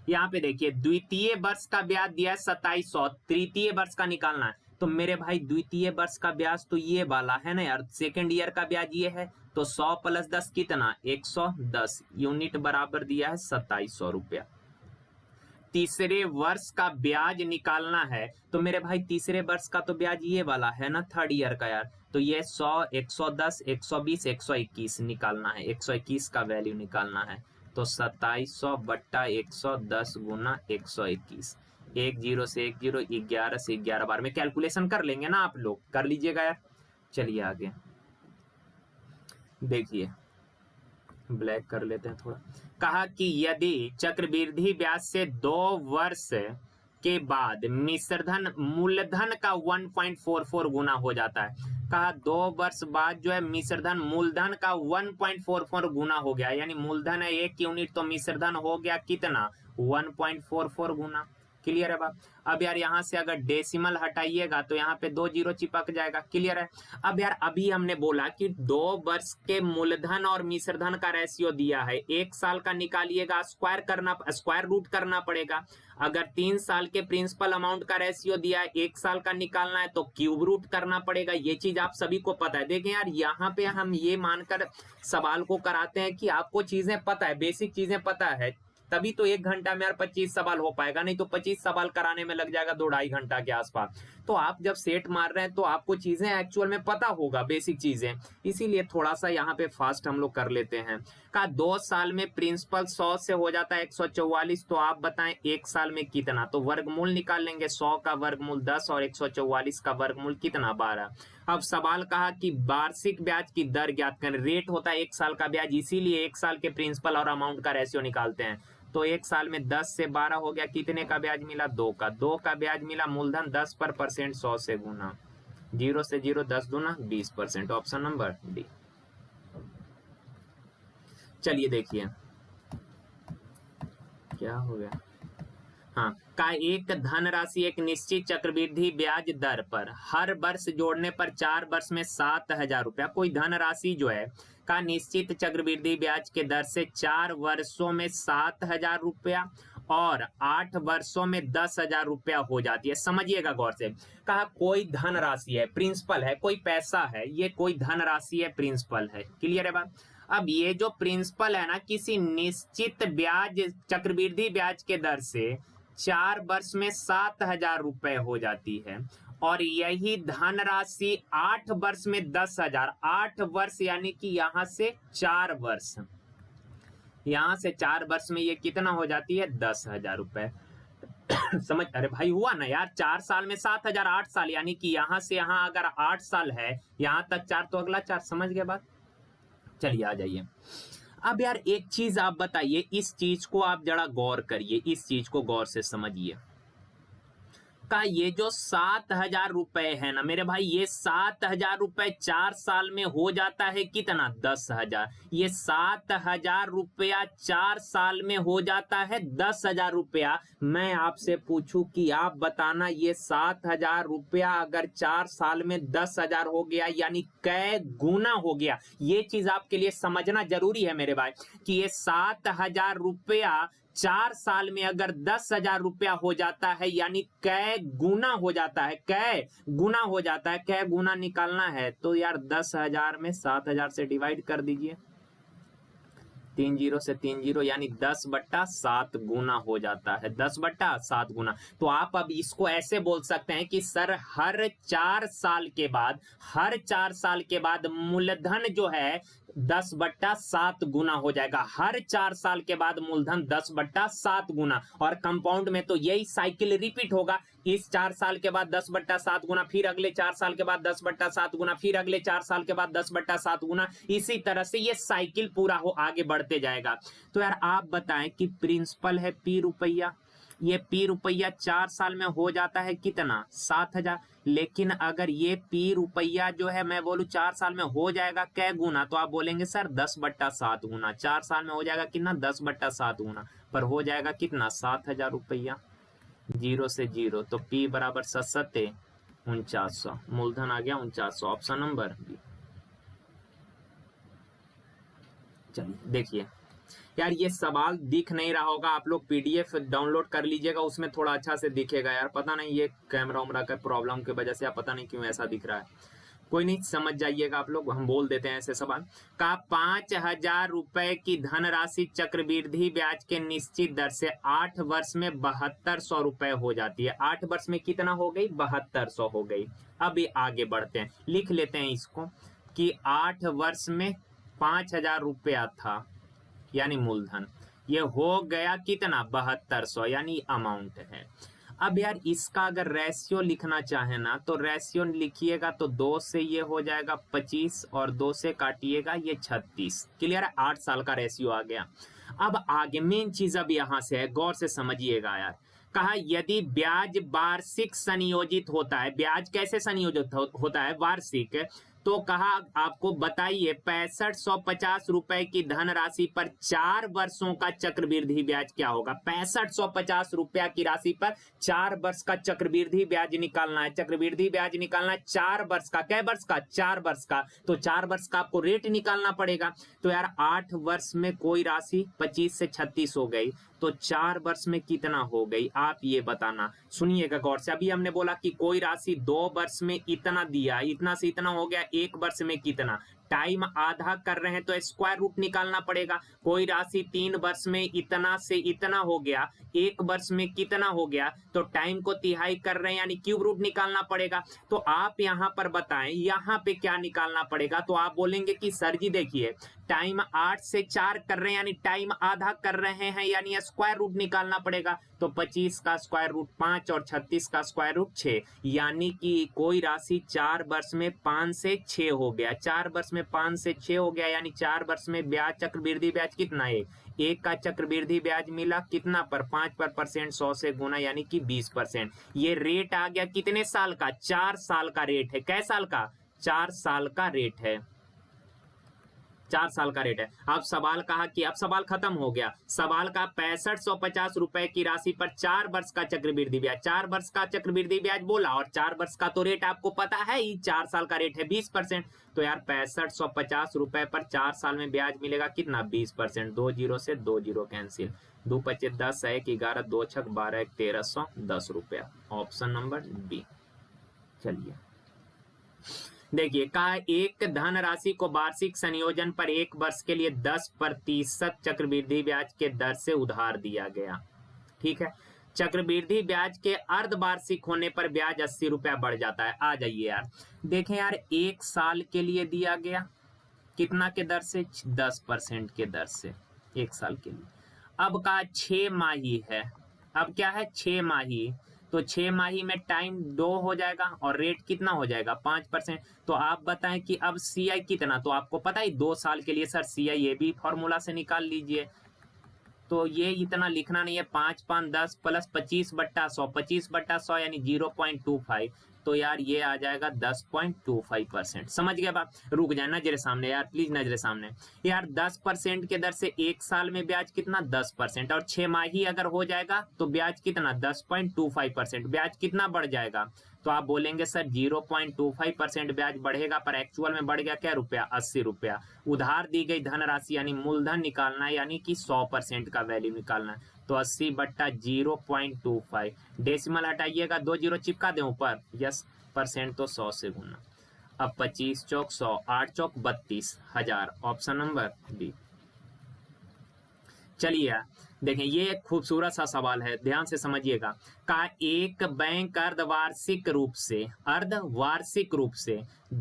यहाँ पे देखिए द्वितीय वर्ष का ब्याज दिया है 2700, तृतीय वर्ष का निकालना है। तो मेरे भाई द्वितीय वर्ष का ब्याज तो ये वाला है ना यार, सेकेंड ईयर का ब्याज ये है, तो 100 + 10 कितना, 110 यूनिट बराबर दिया है 2700 रुपया। तीसरे वर्ष का ब्याज निकालना है, तो मेरे भाई तीसरे वर्ष का तो ब्याज ये वाला है ना, थर्ड ईयर का यार, तो ये 100, 110, 120, 121 निकालना है, 121 का वैल्यू निकालना है। तो 2700 बट्टा 110 गुना 121, 10 से 10, 11 से 11 बार में कैलकुलेशन कर लेंगे ना, आप लोग कर लीजिएगा यार। चलिए आगे देखिए, ब्लैक कर लेते हैं थोड़ा। कहा कि यदि चक्रवृद्धि ब्याज से 2 वर्ष के बाद मिश्रधन मूलधन का 1.44 गुना हो जाता है। कहा 2 वर्ष बाद जो है मिश्रधन मूलधन का 1.44 गुना हो गया, यानी मूलधन है 1 यूनिट, तो मिश्रधन हो गया कितना, 1.44 गुना। क्लियर है बात। अब यार यहाँ से अगर डेसिमल हटाइएगा तो यहाँ पे 2 जीरो चिपक जाएगा। क्लियर है। अब यार अभी हमने बोला कि 2 वर्ष के मूलधन और मिश्रधन का रेशियो दिया है, 1 साल का निकालिएगा, स्क्वायर रूट करना पड़ेगा। अगर 3 साल के प्रिंसिपल अमाउंट का रेशियो दिया है, 1 साल का निकालना है तो क्यूब रूट करना पड़ेगा। ये चीज आप सभी को पता है। देखें यार, यहाँ पे हम ये मानकर सवाल को कराते हैं कि आपको चीजें पता है, बेसिक चीजें पता है, तभी तो 1 घंटा में यार 25 सवाल हो पाएगा, नहीं तो 25 सवाल कराने में लग जाएगा 2-2.5 घंटा के आसपास। तो आप जब सेट मार रहे हैं तो आपको चीजें एक्चुअल में पता होगा, बेसिक चीजें, इसीलिए थोड़ा सा यहाँ पे फास्ट हम लोग कर लेते हैं। कहा 2 साल में प्रिंसिपल 100 से हो जाता है 144, तो आप बताएं 1 साल में कितना, तो वर्गमूल निकाल लेंगे, 100 का वर्गमूल 10 और 144 का वर्गमूल कितना, 12। अब सवाल कहा कि वार्षिक ब्याज की दर ज्ञात करें। रेट होता है 1 साल का ब्याज, इसीलिए 1 साल के प्रिंसिपल और अमाउंट का रेशियो निकालते हैं। तो 1 साल में 10 से 12 हो गया, कितने का ब्याज मिला, 2 का। 2 का ब्याज मिला, मूलधन 10 पर परसेंट 100 से गुना, 0 से 0 10 दूना 20%, ऑप्शन नंबर डी। चलिए देखिए क्या हो गया। हाँ, का एक धनराशि एक निश्चित चक्रवृद्धि ब्याज दर पर हर वर्ष जोड़ने पर 4 वर्ष में 7,000 रुपया, कोई धनराशि जो है का निश्चित चक्रवृद्धि ब्याज के दर से 4 वर्षों में 7,000 रुपया और 8 वर्षों में 10,000 रुपया हो जाती है। समझिएगा गौर से। कहा कोई धनराशि है, प्रिंसिपल है, कोई पैसा है, ये कोई धनराशि है, प्रिंसिपल है। क्लियर है बात। अब ये जो प्रिंसिपल है ना, किसी निश्चित ब्याज चक्रवृद्धि ब्याज के दर से 4 वर्ष में 7,000 रुपए हो जाती है, और यही धनराशि 8 वर्ष में 10,000, 8 वर्ष यानी कि यहां से 4 वर्ष, यहां से 4 वर्ष में ये कितना हो जाती है, 10,000 रुपए। समझ, अरे भाई हुआ ना यार, 4 साल में 7,000, 8 साल यानी कि यहां से यहां अगर 8 साल है, यहां तक 4 तो अगला 4। समझ गए बात। चलिए आ जाइए। अब यार एक चीज आप बताइए, इस चीज को आप जरा गौर करिए, इस चीज को गौर से समझिए। का ये जो 7,000 रुपए है ना मेरे भाई, ये 7,000 रुपए 4 साल में हो जाता है कितना, 10,000। ये 7,000 रुपया 4 साल में हो जाता है 10,000 रुपया। मैं आपसे पूछूं कि आप बताना, ये 7,000 रुपया अगर 4 साल में 10,000 हो गया, यानी कै गुना हो गया। ये चीज आपके लिए समझना जरूरी है मेरे भाई, कि ये 7,000 रुपया 4 साल में अगर 10,000 रुपया हो जाता है, यानी कै गुना हो जाता है, कै गुना हो जाता है। कै गुना निकालना है तो यार 10,000 में 7,000 से डिवाइड कर दीजिए, 3 जीरो से 3 जीरो, यानी 10/7 गुना हो जाता है, 10/7 गुना। तो आप अब इसको ऐसे बोल सकते हैं कि सर हर 4 साल के बाद, हर 4 साल के बाद मूलधन जो है 10/7 गुना हो जाएगा। हर 4 साल के बाद मूलधन 10/7 गुना, और कंपाउंड में तो यही साइकिल रिपीट होगा। इस 4 साल के बाद 10/7 गुना, फिर अगले 4 साल के बाद 10/7 गुना, फिर अगले 4 साल के बाद 10/7 गुना, इसी तरह से ये साइकिल पूरा हो आगे बढ़ते जाएगा। तो यार आप बताएं कि प्रिंसिपल है पी रुपया, ये पी रुपया 4 साल में हो जाता है कितना, 7,000। लेकिन अगर ये पी रुपया जो है मैं बोलूं 4 साल में हो जाएगा कै गुना, तो आप बोलेंगे सर 10/7 गुना। 4 साल में हो जाएगा कितना, 10/7 गुना, पर हो जाएगा कितना, 7,000 रुपया। 0 से 0, तो P बराबर 7 4900, मूलधन आ गया 4900, ऑप्शन नंबर बी। चलिए देखिए यार, ये सवाल दिख नहीं रहा होगा, आप लोग पीडीएफ डाउनलोड कर लीजिएगा, उसमें थोड़ा अच्छा से दिखेगा यार। पता नहीं ये कैमरा उमरा का प्रॉब्लम की वजह से आप पता नहीं क्यों ऐसा दिख रहा है, कोई नहीं, समझ जाइएगा आप लोग, हम बोल देते हैं ऐसे सवाल का। 5000 रुपए की धनराशि चक्रवृद्धि ब्याज के निश्चित दर से 8 वर्ष में 7200 रुपए हो जाती है। 8 वर्ष में कितना हो गई? 7200 हो गई। अब ये आगे बढ़ते हैं, लिख लेते हैं इसको कि 8 वर्ष में 5000 रुपया था यानी मूलधन, ये हो गया कितना? 7200 यानी अमाउंट है। अब यार इसका अगर रेशियो लिखना चाहे ना तो रेशियो लिखिएगा तो 2 से ये हो जाएगा 25 और 2 से काटिएगा ये 36। क्लियर है? 8 साल का रेशियो आ गया। अब आगे मेन चीज अब यहां से है, गौर से समझिएगा यार। कहा यदि ब्याज वार्षिक संयोजित होता है, ब्याज कैसे संयोजित होता है? वार्षिक। तो कहा आपको बताइए 6550 रुपए की धनराशि पर 4 वर्षों का चक्रवृद्धि ब्याज क्या होगा? 6550 रुपया की राशि पर 4 वर्ष का चक्रवृद्धि ब्याज निकालना है। चक्रवृद्धि ब्याज निकालना है 4 वर्ष का। कै वर्ष का? 4 वर्ष का। तो 4 वर्ष का आपको रेट निकालना पड़ेगा। तो यार 8 वर्ष में कोई राशि 25 से 36 हो गई, तो 4 वर्ष में कितना हो गई आप ये बताना। सुनिएगा गौर से, अभी हमने बोला कि कोई राशि 2 वर्ष में इतना दिया, इतना से इतना हो गया, 1 वर्ष में कितना, टाइम आधा कर रहे हैं तो स्क्वायर रूट निकालना पड़ेगा। कोई राशि 3 वर्ष में इतना से इतना हो गया, 1 वर्ष में कितना हो गया, तो टाइम को तिहाई कर रहे हैं यानी क्यूब रूट निकालना पड़ेगा। तो आप यहां पर बताएं यहां पे क्या निकालना पड़ेगा? तो आप बोलेंगे कि सर जी देखिए टाइम 8 से 4 कर रहे हैं यानी टाइम आधा कर रहे हैं यानी स्क्वायर रूट निकालना पड़ेगा। तो 25 का स्क्वायर रूट 5 और 36 का स्क्वायर रूट 6, यानी कि कोई राशि 4 वर्ष में 5 से 6 हो गया। 4 वर्ष में 5 से 6 हो गया यानी 4 वर्ष में ब्याज चक्रवृद्धि ब्याज कितना है? 1 का चक्रवृद्धि ब्याज मिला कितना पर? 5 पर परसेंट, 100 से गुना यानी कि 20%। ये रेट आ गया कितने साल का? 4 साल का रेट है। कै साल का? 4 साल का रेट है। 4 साल का रेट है। अब सवाल कहा कि अब सवाल खत्म हो गया। सवाल का 6550 रुपए की राशि पर 4 वर्ष का चक्रवृद्धि ब्याज, 4 वर्ष का चक्रवृद्धि ब्याज बोला और 4 वर्ष का तो रेट आपको पता है ही, 4 साल का रेट है 20%। तो यार 6550 रुपए पर 4 साल में ब्याज मिलेगा कितना? 20%। 2 जीरो से 2 जीरो कैंसिल, 2 पच्चे 10, 1 11, 2 छक 12, 1310 रुपया, ऑप्शन नंबर बी। चलिए देखिए कहा एक धनराशि को वार्षिक संयोजन पर 1 वर्ष के लिए 10% चक्रवृद्धि ब्याज के दर से उधार दिया गया। ठीक है, चक्रवृद्धि ब्याज के अर्धवार्षिक होने पर ब्याज 80 रुपया बढ़ जाता है। आ जाइए यार, देखें यार 1 साल के लिए दिया गया कितना के दर से? 10% के दर से 1 साल के लिए। अब का 6 माही है, अब क्या है? 6 माही, तो 6 माही में टाइम 2 हो जाएगा और रेट कितना हो जाएगा? 5%। तो आप बताएं कि अब सीआई कितना? तो आपको पता है 2 साल के लिए सर सीआई ये भी फॉर्मूला से निकाल लीजिए। तो ये इतना लिखना नहीं है, 5 5 10 प्लस 25/100, 25/100 यानी 0.25। तो यार ये आ जाएगा 10.25%। समझ गए बात? रुक जाए, नजरे सामने यार, प्लीज नजरे सामने यार। 10% के दर से 1 साल में ब्याज कितना? 10%। और 6 माही अगर हो जाएगा तो ब्याज कितना? 10.25%। ब्याज कितना बढ़ जाएगा? तो आप बोलेंगे सर 0.25% ब्याज बढ़ेगा, पर एक्चुअल में बढ़ गया क्या रुपया? 80 रुपया। उधार दी गई धनराशि यानी मूलधन निकालना है, यानी कि 100% का वैल्यू निकालना है। तो 80/0.25, डेसिमल हटाइएगा, 2 जीरो चिपका दें ऊपर, यस, परसेंट तो 100 से गुना। अब 25 चौक 100, 8 चौक 32,000, ऑप्शन नंबर बी। चलिए देखें ये एक खूबसूरत सा सवाल है, ध्यान से समझिएगा। का एक बैंक अर्धवार्षिक रूप से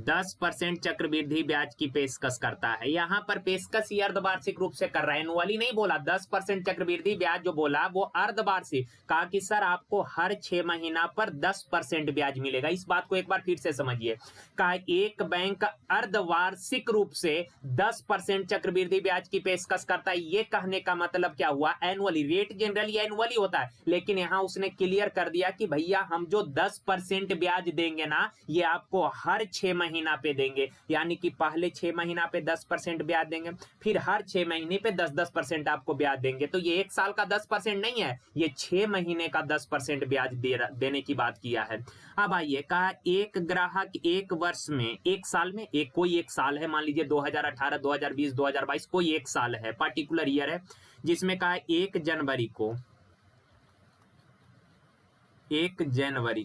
10% चक्रवृद्धि ब्याज की पेशकश करता है। यहाँ पर पेशकश ही अर्धवार्षिक रूप से कर रहा है, एनुअली नहीं बोला। 10% चक्रवृद्धि ब्याज जो बोला वो अर्धवार्षिक। कहा कि सर आपको हर 6 महीना पर 10% ब्याज मिलेगा। इस बात को एक बार फिर से समझिए। कहा एक बैंक अर्धवार्षिक रूप से 10% चक्रवृद्धि ब्याज की पेशकश करता है। ये कहने का मतलब क्या हुआ? एनुअली, रेट जनरली एनुअली होता है, लेकिन यहाँ उसने क्लियर कर दिया कि भैया हम जो 10% ब्याज देंगे ना, ये आपको हर 6 महीना पे देंगे, यानी कि पहले 6 महीना पे 10% ब्याज देंगे, फिर हर 6 महीने पे 10-10% आपको ब्याज देंगे। तो ये एक साल का 10% नहीं है, ये 6 महीने का 10% ब्याज देने की बात किया है। अब आइए, कहा एक ग्राहक एक वर्ष में, एक साल में, कोई एक साल है, मान लीजिए 2018, 2020, 2022, कोई एक साल है, पर्टिकुलर ईयर है, जिसमें कहा 1 जनवरी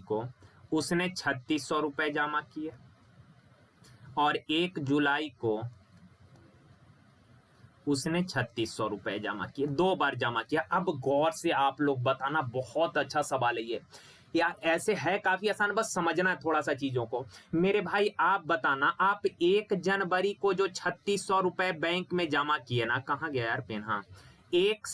को उसने 3600 रुपए जमा किए और 1 जुलाई को उसने 3600 रुपए जमा किए, 2 बार जमा किया। अब गौर से आप लोग बताना, बहुत अच्छा सवाल है ये यार, ऐसे है काफी आसान, बस समझना है थोड़ा सा चीजों को। मेरे भाई आप बताना, आप 1 जनवरी को जो 3600 रुपए बैंक में जमा किए ना, कहाँ गया यार पेन, हाँ, 1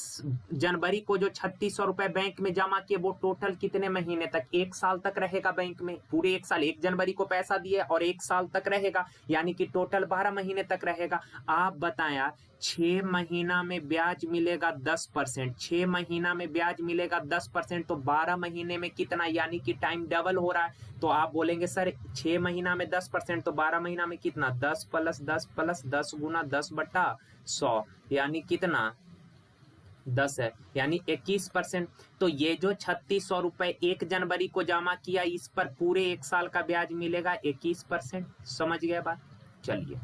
जनवरी को जो 3600 रुपए बैंक में जमा किए, वो टोटल कितने महीने तक, 1 साल तक रहेगा बैंक में, पूरे 1 साल, 1 जनवरी को पैसा दिए और 1 साल तक रहेगा, यानी कि टोटल 12 महीने तक रहेगा। आप बताया 6 महीना में ब्याज मिलेगा 10%, 6 महीना में ब्याज मिलेगा 10%, तो 12 महीने में कितना, यानी कि टाइम डबल हो रहा है। तो आप बोलेंगे सर 6 महीना में 10%, तो 12 महीना में कितना, 10 + 10 + 10 गुना 10/100, यानी कितना, 10 है, यानी 21%। तो ये जो 3600 रुपए 1 जनवरी को जमा किया, इस पर पूरे 1 साल का ब्याज मिलेगा 21%। समझ गए बात? चलिए,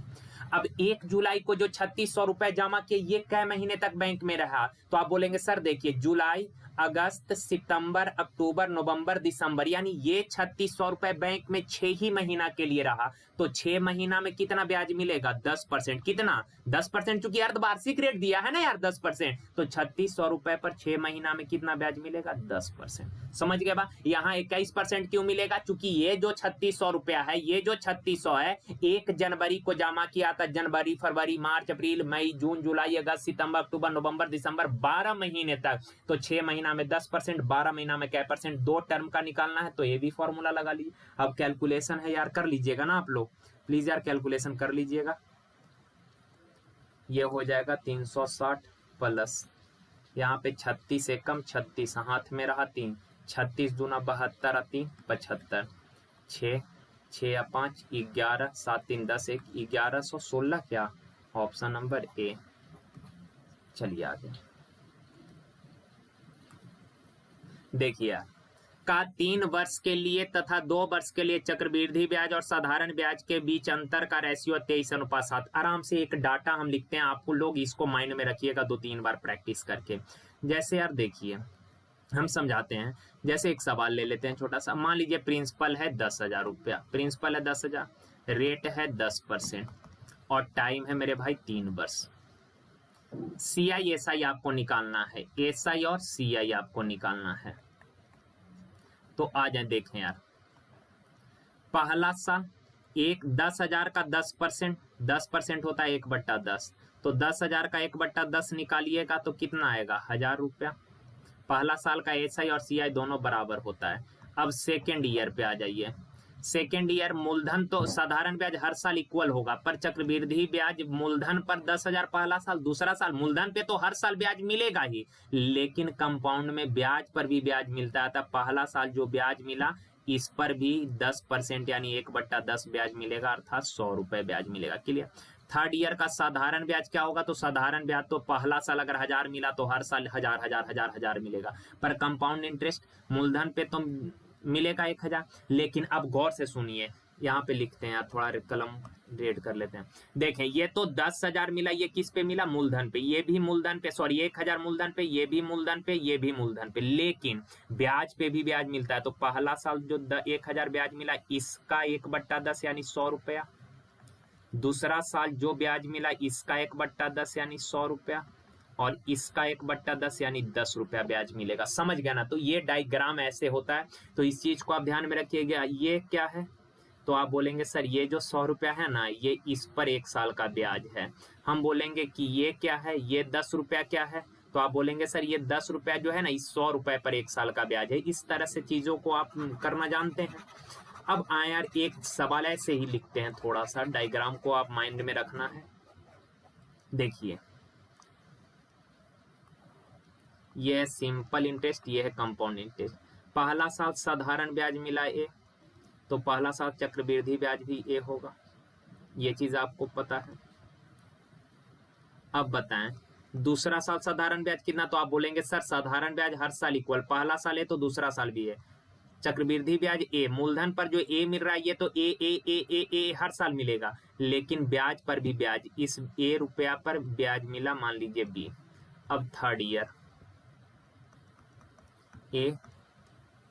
अब 1 जुलाई को जो 3600 रुपए जमा किए, ये कै महीने तक बैंक में रहा, तो आप बोलेंगे सर देखिए, जुलाई, अगस्त, सितंबर, अक्टूबर, नवंबर, दिसंबर, यानी ये 3600 रुपए बैंक में 6 ही महीना के लिए रहा, तो 6 महीना में कितना ब्याज मिलेगा, 10%। कितना, 10%, चूंकि अर्धवार्षिक रेट दिया है ना यार 10%, तो 3600 रुपए पर 6 महीना में कितना ब्याज मिलेगा, 10%। समझ गए बा? यहाँ 21% क्यों मिलेगा, चूंकि ये जो 3600 रुपया है, ये जो 3600 है, 1 जनवरी को जमा किया था, जनवरी, फरवरी, मार्च, अप्रैल, मई, जून, जुलाई, अगस्त, सितंबर, अक्टूबर, नवंबर, दिसंबर, 12 महीने तक, तो 6 महीना में 10%, 12 महीना में क्या परसेंट, 2 टर्म का निकालना है, तो ये भी फॉर्मूला लगा लीजिए। अब कैलकुलेशन है यार, कर लीजिएगा ना आप लोग, प्लीज यार कैलकुलेशन कर लीजिएगा। ये हो जाएगा 360 प्लस, यहाँ पे 36 एकम 36, हाथ में रहा 3, 36 दूना 72, 3 75, 6 6 या 5 11, 7 3 10, 1 1116, क्या ऑप्शन नंबर ए। चलिए आगे देखिए, का 3 वर्ष के लिए तथा 2 वर्ष के लिए चक्रवृद्धि ब्याज और साधारण ब्याज के बीच अंतर का रेशियो 23:7। आराम से एक डाटा हम लिखते हैं, आपको लोग इसको माइंड में रखिएगा 2-3 बार प्रैक्टिस करके। जैसे यार देखिए, हम समझाते हैं, जैसे एक सवाल ले लेते हैं छोटा सा, मान लीजिए प्रिंसिपल है 10,000 रुपया, प्रिंसिपल है 10,000, रेट है 10% और टाइम है मेरे भाई 3 वर्ष। CI SI आपको निकालना है, SI और CI आपको निकालना है। तो आ जाए देखें यार, पहला साल 10,000 का 10%, 10% होता है 1/10, तो 10,000 का 1/10 निकालिएगा तो कितना आएगा, 1,000 रुपया। पहला साल का SI और CI दोनों बराबर होता है। अब सेकेंड ईयर पे आ जाइए, सेकेंड ईयर मूलधन तो साधारण ब्याज हर साल इक्वल होगा, पर चक्रवृद्धि ब्याज मूलधन पर 10,000 पहला साल, दूसरा साल मूलधन पे तो हर साल ब्याज मिलेगा ही, लेकिन कंपाउंड में ब्याज पर भी ब्याज मिलता है। तब पहला साल जो ब्याज मिला, इस पर भी 10% यानी 1/10 ब्याज मिलेगा, अर्थात 100 रुपए ब्याज मिलेगा। क्लियर? थर्ड ईयर का साधारण ब्याज क्या होगा, तो साधारण ब्याज तो पहला साल अगर 1,000 मिला तो हर साल 1,000 मिलेगा, पर कंपाउंड इंटरेस्ट मूलधन पे तो मिलेगा 1,000। लेकिन अब गौर से सुनिए, यहाँ पे लिखते हैं यार, थोड़ा कलम रेड कर लेते हैं। देखें, ये तो 10,000 मिला, ये किस पे मिला, मूलधन पे, ये भी मूलधन पे, सॉरी 1,000 मूलधन पे, ये भी मूलधन पे, ये भी मूलधन पे, लेकिन ब्याज पे भी ब्याज मिलता है। तो पहला साल जो 1,000 ब्याज मिला, इसका 1/10 यानी 100 रुपया, दूसरा साल जो ब्याज मिला इसका 1/10 यानी 100 रुपया, और इसका 1/10 यानी 10 रुपया ब्याज मिलेगा। समझ गया ना? तो ये डायग्राम ऐसे होता है, तो इस चीज को आप ध्यान में रखिएगा। ये क्या है, तो आप बोलेंगे सर ये जो 100 रुपया है ना, ये इस पर 1 साल का ब्याज है। हम बोलेंगे कि ये क्या है, ये 10 रुपया क्या है, तो आप बोलेंगे सर ये 10 रुपया जो है ना, इस 100 रुपए पर 1 साल का ब्याज है। इस तरह से चीजों को आप करना जानते हैं। अब आए यार, एक सवाल ऐसे ही लिखते हैं, थोड़ा सा डायग्राम को आप माइंड में रखना है। देखिए, ये है सिंपल इंटरेस्ट, ये है कंपाउंड इंटरेस्ट। पहला साल साधारण ब्याज मिला ए, तो पहला साल चक्रवृद्धि ब्याज भी ए होगा, ये चीज आपको पता है। अब बताएं दूसरा साल साधारण ब्याज कितना, तो आप बोलेंगे सर साधारण ब्याज हर साल इक्वल, पहला साल है तो दूसरा साल भी है। चक्रवृद्धि ब्याज ए, मूलधन पर जो ए मिल रहा है ये तो ए ए ए ए ए हर साल मिलेगा, लेकिन ब्याज पर भी ब्याज, इस ए रुपया पर ब्याज मिला, मान लीजिए बी। अब थर्ड ईयर ए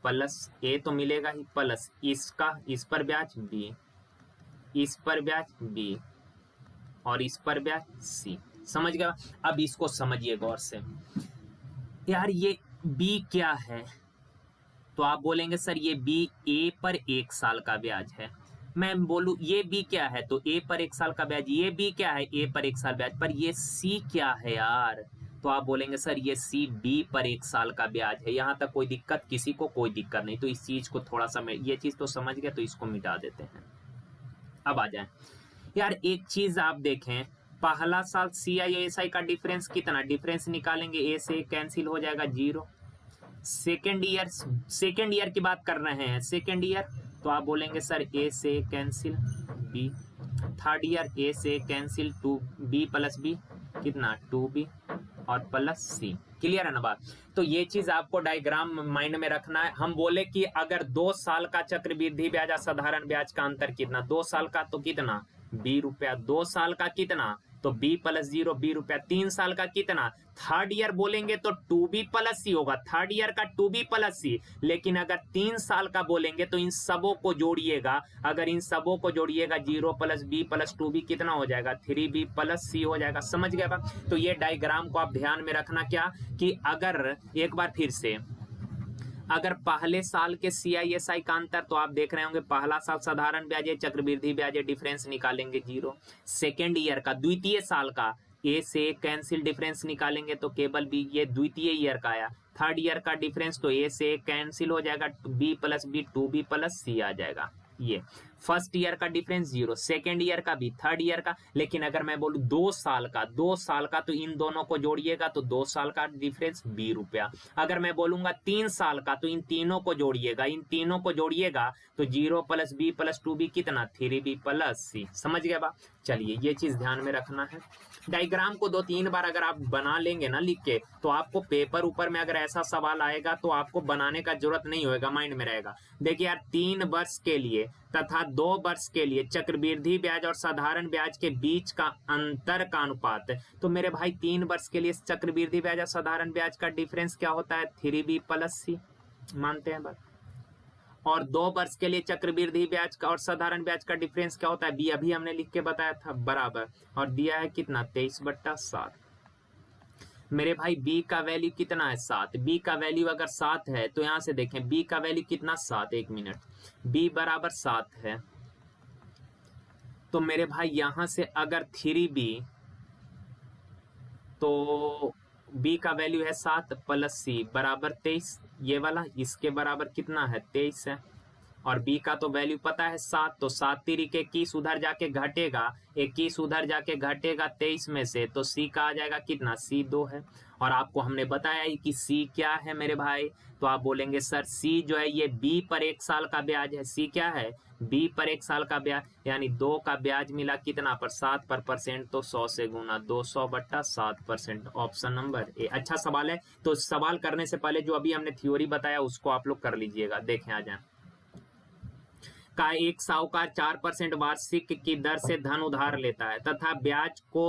प्लस ए तो मिलेगा ही, प्लस इसका, इस पर ब्याज बी, इस पर ब्याज बी, और इस पर ब्याज सी। समझ गया? अब इसको समझिए गौर से। यार ये बी क्या है, तो आप बोलेंगे सर ये बी ए पर 1 साल का ब्याज है। मैं बोलूं ये बी क्या है, तो ए पर 1 साल का ब्याज। ये बी क्या है, ए पर 1 साल ब्याज। पर ये सी क्या है यार, तो आप बोलेंगे सर ये सी बी पर 1 साल का ब्याज है। यहां तक कोई दिक्कत, किसी को कोई दिक्कत नहीं। तो इस चीज को थोड़ा सा, ये चीज तो समझ गया, तो इसको मिटा देते हैं। अब आ जाए यार, एक चीज आप देखें, पहला साल सी आई एस आई का डिफरेंस कितना, डिफरेंस निकालेंगे, ए से कैंसिल हो जाएगा 0। सेकेंड ईयर की बात कर रहे हैं, सेकेंड ईयर, तो आप बोलेंगे सर ए से कैंसिल बी। थर्ड ईयर ए से कैंसिल 2b प्लस बी कितना 2b और प्लस सी। क्लियर है ना बात? तो ये चीज आपको डायग्राम माइंड में रखना है। हम बोले कि अगर 2 साल का चक्रवृद्धि ब्याज और साधारण ब्याज का अंतर कितना, 2 साल का तो कितना बी रुपया, 2 साल का कितना तो बी प्लस 0 बी रुपया, 3 साल का कितना, थर्ड ईयर बोलेंगे तो 2b प्लस सी होगा, थर्ड ईयर का 2b प्लस सी। लेकिन अगर 3 साल का बोलेंगे तो इन सबों को जोड़िएगा, अगर इन सबों को जोड़िएगा 0 प्लस बी प्लस 2b कितना हो जाएगा 3b प्लस सी हो जाएगा। समझ गए बा? तो ये डायग्राम को आप ध्यान में रखना, क्या कि अगर एक बार फिर से, अगर पहले साल के CISI का अंतर, तो आप देख रहे होंगे पहला साल साधारण ब्याज है, चक्रवृद्धि ब्याज है, डिफरेंस निकालेंगे 0। सेकेंड ईयर का, द्वितीय साल का, ए से कैंसिल, डिफरेंस निकालेंगे तो केवल बी, ये द्वितीय ईयर का आया। थर्ड ईयर का डिफरेंस तो ए से कैंसिल हो जाएगा, B plus B 2b plus C आ जाएगा। ये फर्स्ट ईयर का डिफरेंस 0, सेकेंड ईयर का भी, थर्ड ईयर का। लेकिन अगर मैं बोलूं 2 साल का, 2 साल का, तो इन दोनों को जोड़िएगा तो 2 साल का डिफरेंस बी रुपया। अगर मैं बोलूंगा 3 साल का, तो इन तीनों को जोड़िएगा, इन तीनों को जोड़िएगा तो 0 प्लस बी प्लस 2b कितना 3b प्लस सी। समझ गए बा? चलिए ये चीज ध्यान में रखना है। डायग्राम को 2-3 बार अगर आप बना लेंगे ना लिख के, तो आपको पेपर ऊपर में अगर ऐसा सवाल आएगा तो आपको बनाने का जरूरत नहीं होगा, माइंड में रहेगा। देखिए यार, 3 वर्ष के लिए तथा 2 वर्ष के लिए चक्रवृद्धि ब्याज और साधारण ब्याज के बीच का अंतर का अनुपात। तो मेरे भाई 3 वर्ष के लिए चक्रवृद्धि ब्याज और साधारण ब्याज का डिफरेंस क्या होता है 3b प्लस सी, मानते हैं बात। और 2 वर्ष के लिए चक्रवृद्धि ब्याज का और साधारण ब्याज का डिफरेंस क्या होता है बी, अभी हमने लिख के बताया था, बराबर, और दिया है कितना 23/7। मेरे भाई बी का वैल्यू कितना है 7, बी का वैल्यू अगर 7 है तो यहां से देखें बी का वैल्यू कितना 7, 1 मिनट, बी बराबर 7 है, तो मेरे भाई यहां से अगर 3b, तो b का वैल्यू है 7 प्लस सी बराबर 23, ये वाला इसके बराबर कितना है 23 है, और b का तो वैल्यू पता है 7, तो 7 तिरी के 21 उधर जाके घटेगा, 21 उधर जाके घटेगा 23 में से, तो c का आ जाएगा कितना c 2 है। और आपको हमने बताया ही कि c क्या है मेरे भाई, तो आप बोलेंगे सर c जो है ये b पर 1 साल का ब्याज है, c क्या है b पर 1 साल का ब्याज, यानी 2 का ब्याज मिला कितना पर 7 पर परसेंट, तो 100 से गुना 200/7%, ऑप्शन नंबर ए अच्छा सवाल है। तो सवाल करने से पहले जो अभी हमने थ्योरी बताया उसको आप लोग कर लीजिएगा। देखें आ जाए, का एक साहूकार 4% वार्षिक की दर से धन उधार लेता है तथा ब्याज को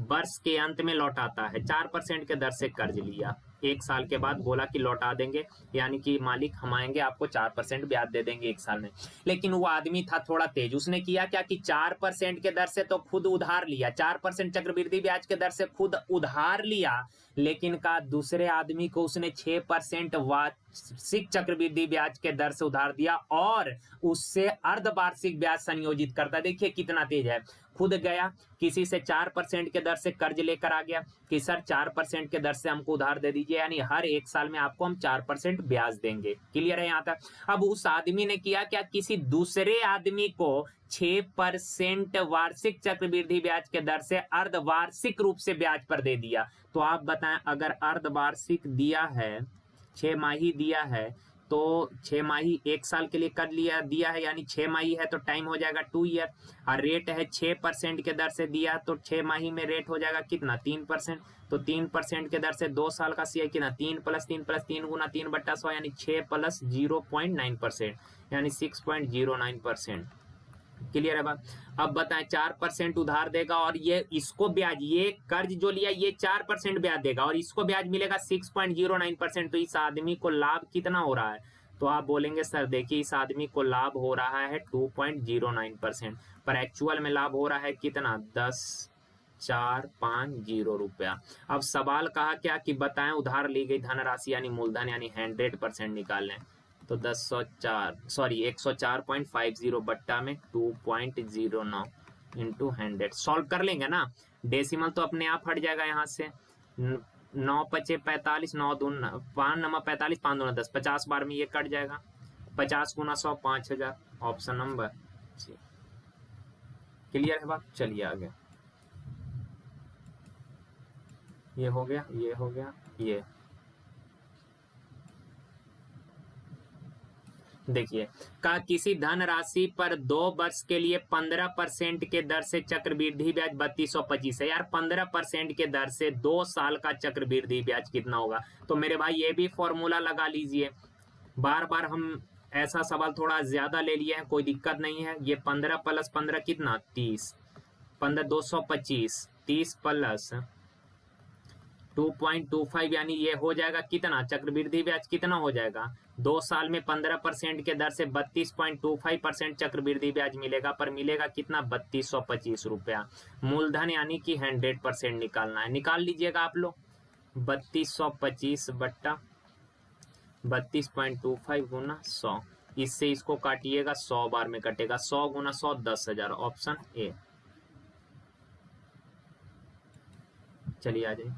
वर्ष के अंत में लौटाता है। 4% के दर से कर्ज लिया, 1 साल के बाद बोला कि लौटा देंगे, यानी कि मालिक हम आएंगे आपको 4% ब्याज दे देंगे 1 साल में। लेकिन वो आदमी था थोड़ा तेज, उसने किया क्या कि 4% के दर से तो खुद उधार लिया, 4% चक्रवृद्धि ब्याज के दर से खुद उधार लिया, लेकिन का दूसरे आदमी को उसने 6% वार्षिक चक्रवृद्धि ब्याज के दर से उधार दिया और उससे अर्धवार्षिक ब्याज संयोजित करता। देखिए कितना तेज है, खुद गया किसी से 4% के दर से कर्ज लेकर आ गया कि सर 4% के दर से हमको उधार दे दीजिए, यानी हर 1 साल में आपको हम 4% ब्याज देंगे। क्लियर है यहाँ तक? अब उस आदमी ने किया क्या, किसी दूसरे आदमी को 6% वार्षिक चक्रवृद्धि ब्याज के दर से अर्धवार्षिक रूप से ब्याज पर दे दिया। तो आप बताएं, अगर अर्धवार्षिक दिया है, 6 माही दिया है, तो 6 माही 1 साल के लिए कर लिया दिया है, यानी 6 माही है तो टाइम हो जाएगा 2 ईयर, और रेट है 6% के दर से दिया, तो 6 माही में रेट हो जाएगा कितना 3%। तो 3% के दर से 2 साल का CI कितना 3 + 3 + 3 गुना 3/100 यानी 6 + 0.9% यानी 6.09%। क्लियर है बात। अब बताएं 4% उधार देगा और ये इसको ब्याज, ये कर्ज जो लिया ये 4% ब्याज देगा और इसको ब्याज मिलेगा 6.09%। तो इस आदमी को लाभ कितना हो रहा है? तो आप बोलेंगे सर देखिए इस आदमी को लाभ हो रहा है 2.09%, पर एक्चुअल में लाभ हो रहा है कितना 10,450 रुपया। अब सवाल कहा क्या कि बताएं उधार ली गई धनराशि यानी मूलधन यानी 100% निकाल लें। तो 104.50 बट्टा में 2.09 इंटू 100 सॉल्व कर लेंगे ना। डेसिमल तो अपने आप हट जाएगा यहाँ से। 9 × 5 = 45, 9 × 2 5 × 45, 5 × 10 50 बार में ये कट जाएगा। 50 × 100 5000 ऑप्शन नंबर C। क्लियर है बात। चलिए आगे, ये हो गया, ये हो गया, ये देखिए का किसी धनराशि पर 2 वर्ष के लिए 15% के दर से चक्रवृद्धि ब्याज 3225 है। यार 15% के दर से 2 साल का चक्रवृद्धि ब्याज कितना होगा? तो मेरे भाई ये भी फॉर्मूला लगा लीजिए। बार बार हम ऐसा सवाल थोड़ा ज्यादा ले लिए हैं, कोई दिक्कत नहीं है। ये 15 + 15 कितना 30, 15 225, 30 + 2.25 यानी ये हो जाएगा कितना चक्रवृद्धि ब्याज कितना हो जाएगा 2 साल में 15% के दर से 32.25% चक्रवृद्धि ब्याज मिलेगा, पर मिलेगा कितना 3225 रुपया। मूलधन यानी कि 100% निकालना है, निकाल लीजिएगा आप लोग। 3225 बट्टा 32.25 गुना 100, इससे इसको काटिएगा 100 बार में कटेगा। 100 × 100 10,000 ऑप्शन ए। चलिए आ जाइए।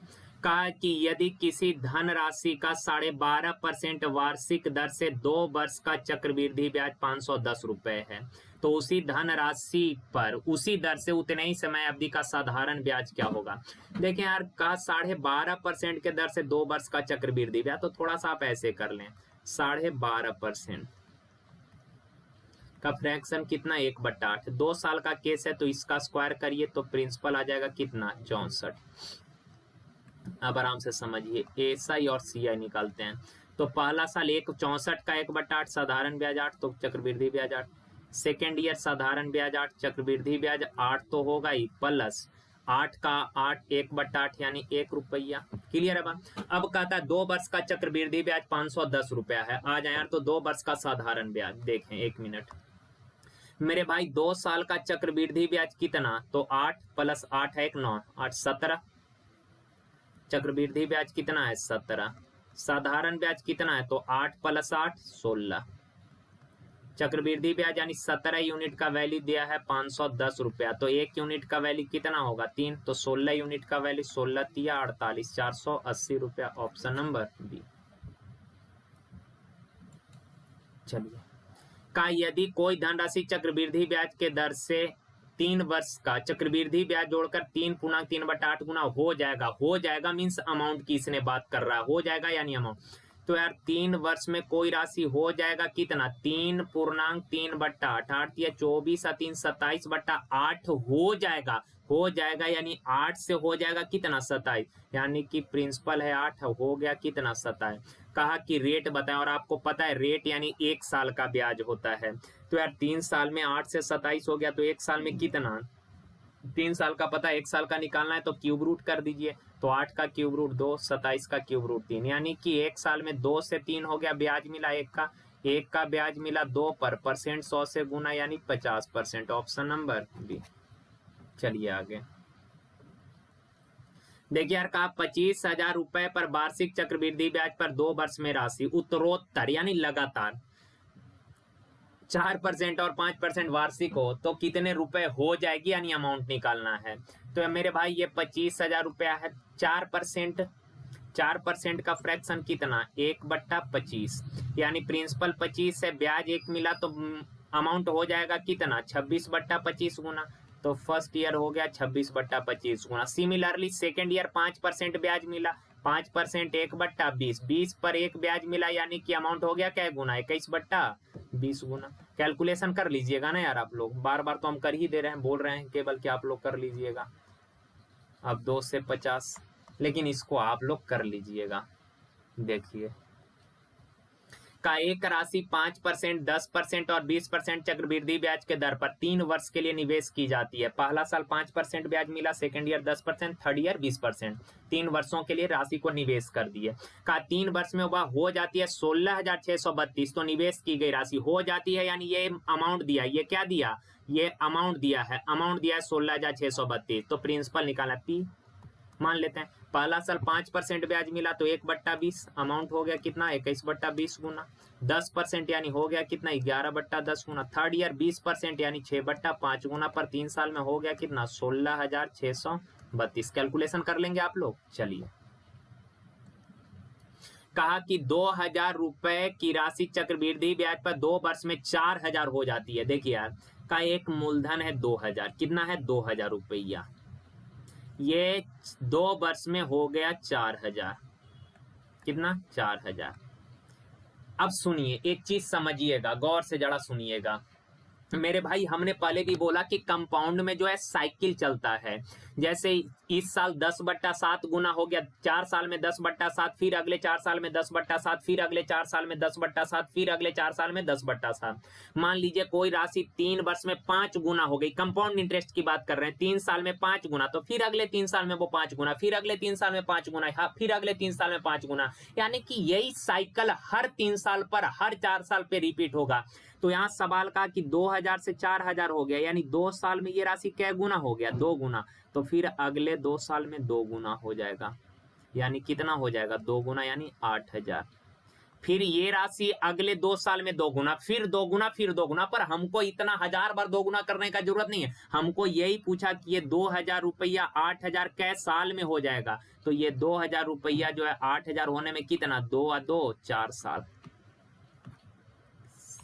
कहा कि यदि किसी धनराशि का 12.5% वार्षिक दर से 2 वर्ष का चक्रवृद्धि ब्याज 510 रुपए है, तो उसी धनराशि पर उसी दर से उतने ही समय अवधि का साधारण ब्याज क्या होगा? देखें यार का 12.5% के दर से 2 वर्ष का चक्रवृद्धि ब्याज, तो थोड़ा सा आप ऐसे कर लें 12.5% का फ्रैक्शन कितना 1/8। 2 साल का केस है तो इसका स्क्वायर करिए तो प्रिंसिपल आ जाएगा कितना 64। अब आराम से समझिए, SI और CI निकालते हैं। तो पहला साल 64 का 1/8 साधारण ब्याज 8 तो चक्रवृद्धि ब्याज 8। सेकेंड ईयर साधारण ब्याज 8 चक्रवृद्धि ब्याज 8 तो होगा ही, प्लस 8 का 8 1/8 यानी 1 रुपया। क्लियर है बात। अब कहता है 2 वर्ष का चक्रवृद्धि ब्याज 510 रुपया है। आ जाए यार तो 2 वर्ष का साधारण ब्याज देखें 1 मिनट मेरे भाई। 2 साल का चक्रवृद्धि ब्याज कितना, तो 8 + 8 है 9 8 17। चक्रवृद्धि ब्याज कितना है 17। साधारण ब्याज कितना है, तो 8 + 8 16। चक्रवृद्धि ब्याज यानी 17 यूनिट का वैल्यू दिया है 510 रुपया, तो 1 यूनिट का वैल्यू कितना होगा 3, तो 16 यूनिट का वैल्यू 16 × 3 = 48 480 रुपया ऑप्शन नंबर बी। चलिए का यदि कोई धनराशि चक्रवृद्धि ब्याज के दर से 3 वर्ष का चक्रवृद्धि ब्याज जोड़कर 3 × 3/8 गुना हो जाएगा मीन्स अमाउंट की इसने बात कर रहा है, हो जाएगा यानी अमाउंट। तो यार 3 वर्ष में कोई राशि हो जाएगा कितना 3 × 3/8 8 या 24 और 3 27/8 हो जाएगा यानी 8 से हो जाएगा कितना 27, यानी कि प्रिंसिपल है 8 हो गया कितना 27। कहा कि रेट बताएं, और आपको पता है रेट यानी 1 साल का ब्याज होता है। तो यार 3 साल में 8 से 27 हो गया, तो 1 साल में कितना 3 साल का पता है 1 साल का निकालना है तो क्यूब रूट कर दीजिए। तो 8 का क्यूब रूट 2 27 का क्यूब रूट 3, यानी कि 1 साल में 2 से 3 हो गया ब्याज मिला 1 का ब्याज मिला 2 पर परसेंट 100 से गुना यानी 50% ऑप्शन नंबर बी। चलिए आगे देखिए यार कहा 25,000 रुपए पर वार्षिक चक्रवृद्धि ब्याज पर 2 वर्ष में राशि उत्तरोत्तर यानी लगातार 4% और 5% वार्षिक हो तो कितने रुपए हो जाएगी, यानी अमाउंट निकालना है। तो मेरे भाई ये 25,000 रुपया है, 4% का फ्रैक्शन कितना 1/25 यानी प्रिंसिपल 25 है, ब्याज 1 मिला तो अमाउंट हो जाएगा कितना 26/25 गुना, तो फर्स्ट ईयर हो गया 26/25 गुना। सिमिलरली सेकेंड ईयर 5% ब्याज मिला, 5% 1/20, 20 पर 1 ब्याज मिला, यानी कि अमाउंट हो गया क्या गुना 21/20 गुना। कैलकुलेशन कर लीजिएगा ना यार आप लोग, बार बार तो हम कर ही दे रहे हैं, बोल रहे हैं केवल कि आप लोग कर लीजिएगा। अब 2 से 50, लेकिन इसको आप लोग कर लीजिएगा। देखिए का एक राशि 5%, 10% और 20% चक्रवृद्धि ब्याज के दर पर 3 वर्ष के लिए निवेश की जाती है। पहला साल 5% ब्याज मिला, सेकेंड ईयर 10%, थर्ड ईयर 20%। 3 वर्षों के लिए राशि को निवेश कर दिए। का 3 वर्ष में वह हो जाती है 16,632, तो निवेश की गई राशि हो जाती है, यानी ये अमाउंट दिया, ये क्या दिया, ये अमाउंट दिया है, अमाउंट दिया है 16,632, तो प्रिंसिपल निकाला P। मान लेते हैं पहला साल 5% ब्याज मिला तो 1/20, अमाउंट हो गया कितना 21/20 गुना। 10% यानी हो गया कितना 11/10 गुना। थर्ड ईयर 20% यानी 6/5 गुना, पर 3 साल में हो गया कितना 16,632। कैलकुलेशन कर लेंगे आप लोग। चलिए कहा कि 2,000 रुपए की राशि चक्रवृद्धि ब्याज पर 2 वर्ष में 4,000 हो जाती है। देखिए यार का एक मूलधन है 2,000, कितना है 2,000 रुपया, ये 2 वर्ष में हो गया 4,000, कितना 4,000। अब सुनिए एक चीज समझिएगा, गौर से जरा सुनिएगा मेरे भाई, हमने पहले भी बोला कि कंपाउंड में जो है साइकिल चलता है। जैसे इस साल 10/7 गुना हो गया, 4 साल में 10/7, फिर अगले 4 साल में 10/7, फिर अगले 4 साल में 10/7, फिर अगले 4 साल में 10/7। मान लीजिए कोई राशि 3 वर्ष में 5 गुना हो गई, कंपाउंड इंटरेस्ट की बात कर रहे हैं, 3 साल में 5 गुना, तो फिर अगले 3 साल में वो 5 गुना, फिर अगले 3 साल में 5 गुना, फिर अगले 3 साल में 5 गुना, यानी कि यही साइकिल हर 3 साल पर, हर 4 साल पे रिपीट होगा। तो यहाँ सवाल का कि 2,000 से 4,000 हो गया, यानी 2 साल में ये राशि क्या गुना हो गया 2 गुना, तो फिर अगले 2 साल में 2 गुना हो जाएगा, यानी कितना हो जाएगा 2 गुना यानी 8,000। फिर ये राशि अगले 2 साल में 2 गुना, फिर 2 गुना, फिर 2 गुना, पर हमको इतना 1,000 बार 2 गुना करने का जरूरत नहीं है। हमको यही पूछा कि ये 2,000 रुपया 8,000 कै साल में हो जाएगा, तो ये 2,000 रुपया जो है 8,000 होने में कितना 2 और 2 4 साल।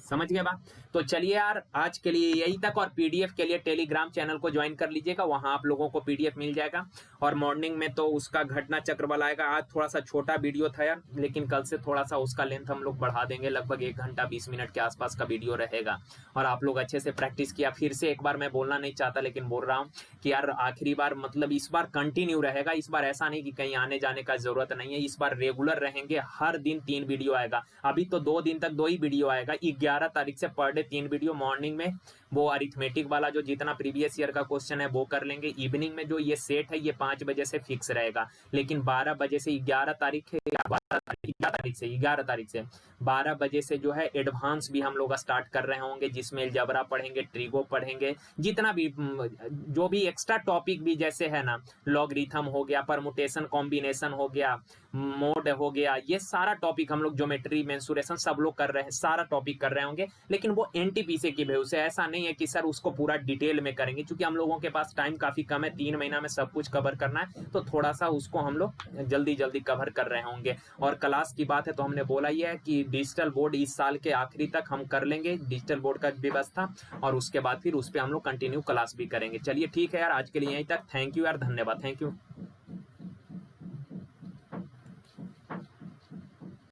समझ गए बात। तो चलिए यार आज के लिए यही तक, और पीडीएफ के लिए टेलीग्राम चैनल को ज्वाइन कर लीजिएगा, वहां आप लोगों को पीडीएफ मिल जाएगा। और मॉर्निंग में तो उसका घटना चक्र वाला आएगा। आज थोड़ा सा छोटा वीडियो था यार, लेकिन कल से थोड़ा सा उसका लेंथ हम लोग बढ़ा देंगे, लगभग 1 घंटा 20 मिनट के आसपास का वीडियो रहेगा। और आप लोग अच्छे से प्रैक्टिस किया। फिर से एक बार मैं बोलना नहीं चाहता, लेकिन बोल रहा हूँ कि यार आखिरी बार, मतलब इस बार कंटिन्यू रहेगा। इस बार ऐसा नहीं कि कहीं आने जाने का जरूरत नहीं है, इस बार रेगुलर रहेंगे, हर दिन 3 वीडियो आएगा। अभी तो 2 दिन तक 2 ही वीडियो आएगा, 11 तारीख से पर डे 3 वीडियो। मॉर्निंग में वो अरिथमेटिक वाला जो जितना प्रीवियस ईयर का क्वेश्चन है वो कर लेंगे। इवनिंग में जो ये सेट है ये 5 बजे से फिक्स रहेगा, लेकिन 12 बजे से 11 तारीख है, 11 तारीख से 12 बजे से जो है एडवांस भी हम लोग स्टार्ट कर रहे होंगे, जिसमें अलजेब्रा पढ़ेंगे, ट्रिगो पढ़ेंगे, जितना भी जो भी एक्स्ट्रा टॉपिक भी जैसे है ना, लॉगरिथम हो गया, परमुटेशन कॉम्बिनेशन हो गया, मोड हो गया, ये सारा टॉपिक हम लोग, ज्योमेट्री मेंसुरेशन सब लोग कर रहे हैं, सारा टॉपिक कर रहे होंगे। लेकिन वो एनटीपीसी की व्यू से, ऐसा नहीं है कि सर उसको पूरा डिटेल में करेंगे, क्योंकि हम लोगों के पास टाइम काफी कम है, 3 महीना में सब कुछ कवर करना है, तो थोड़ा सा उसको हम लोग जल्दी जल्दी कवर कर रहे होंगे। और क्लास की बात है तो हमने बोला ही है कि डिजिटल बोर्ड इस साल के आखिरी तक हम कर लेंगे, डिजिटल बोर्ड का व्यवस्था, और उसके बाद फिर उस पर हम लोग कंटिन्यू क्लास भी करेंगे। चलिए ठीक है यार, आज के लिए यहीं तक। थैंक यू यार, धन्यवाद, थैंक यू।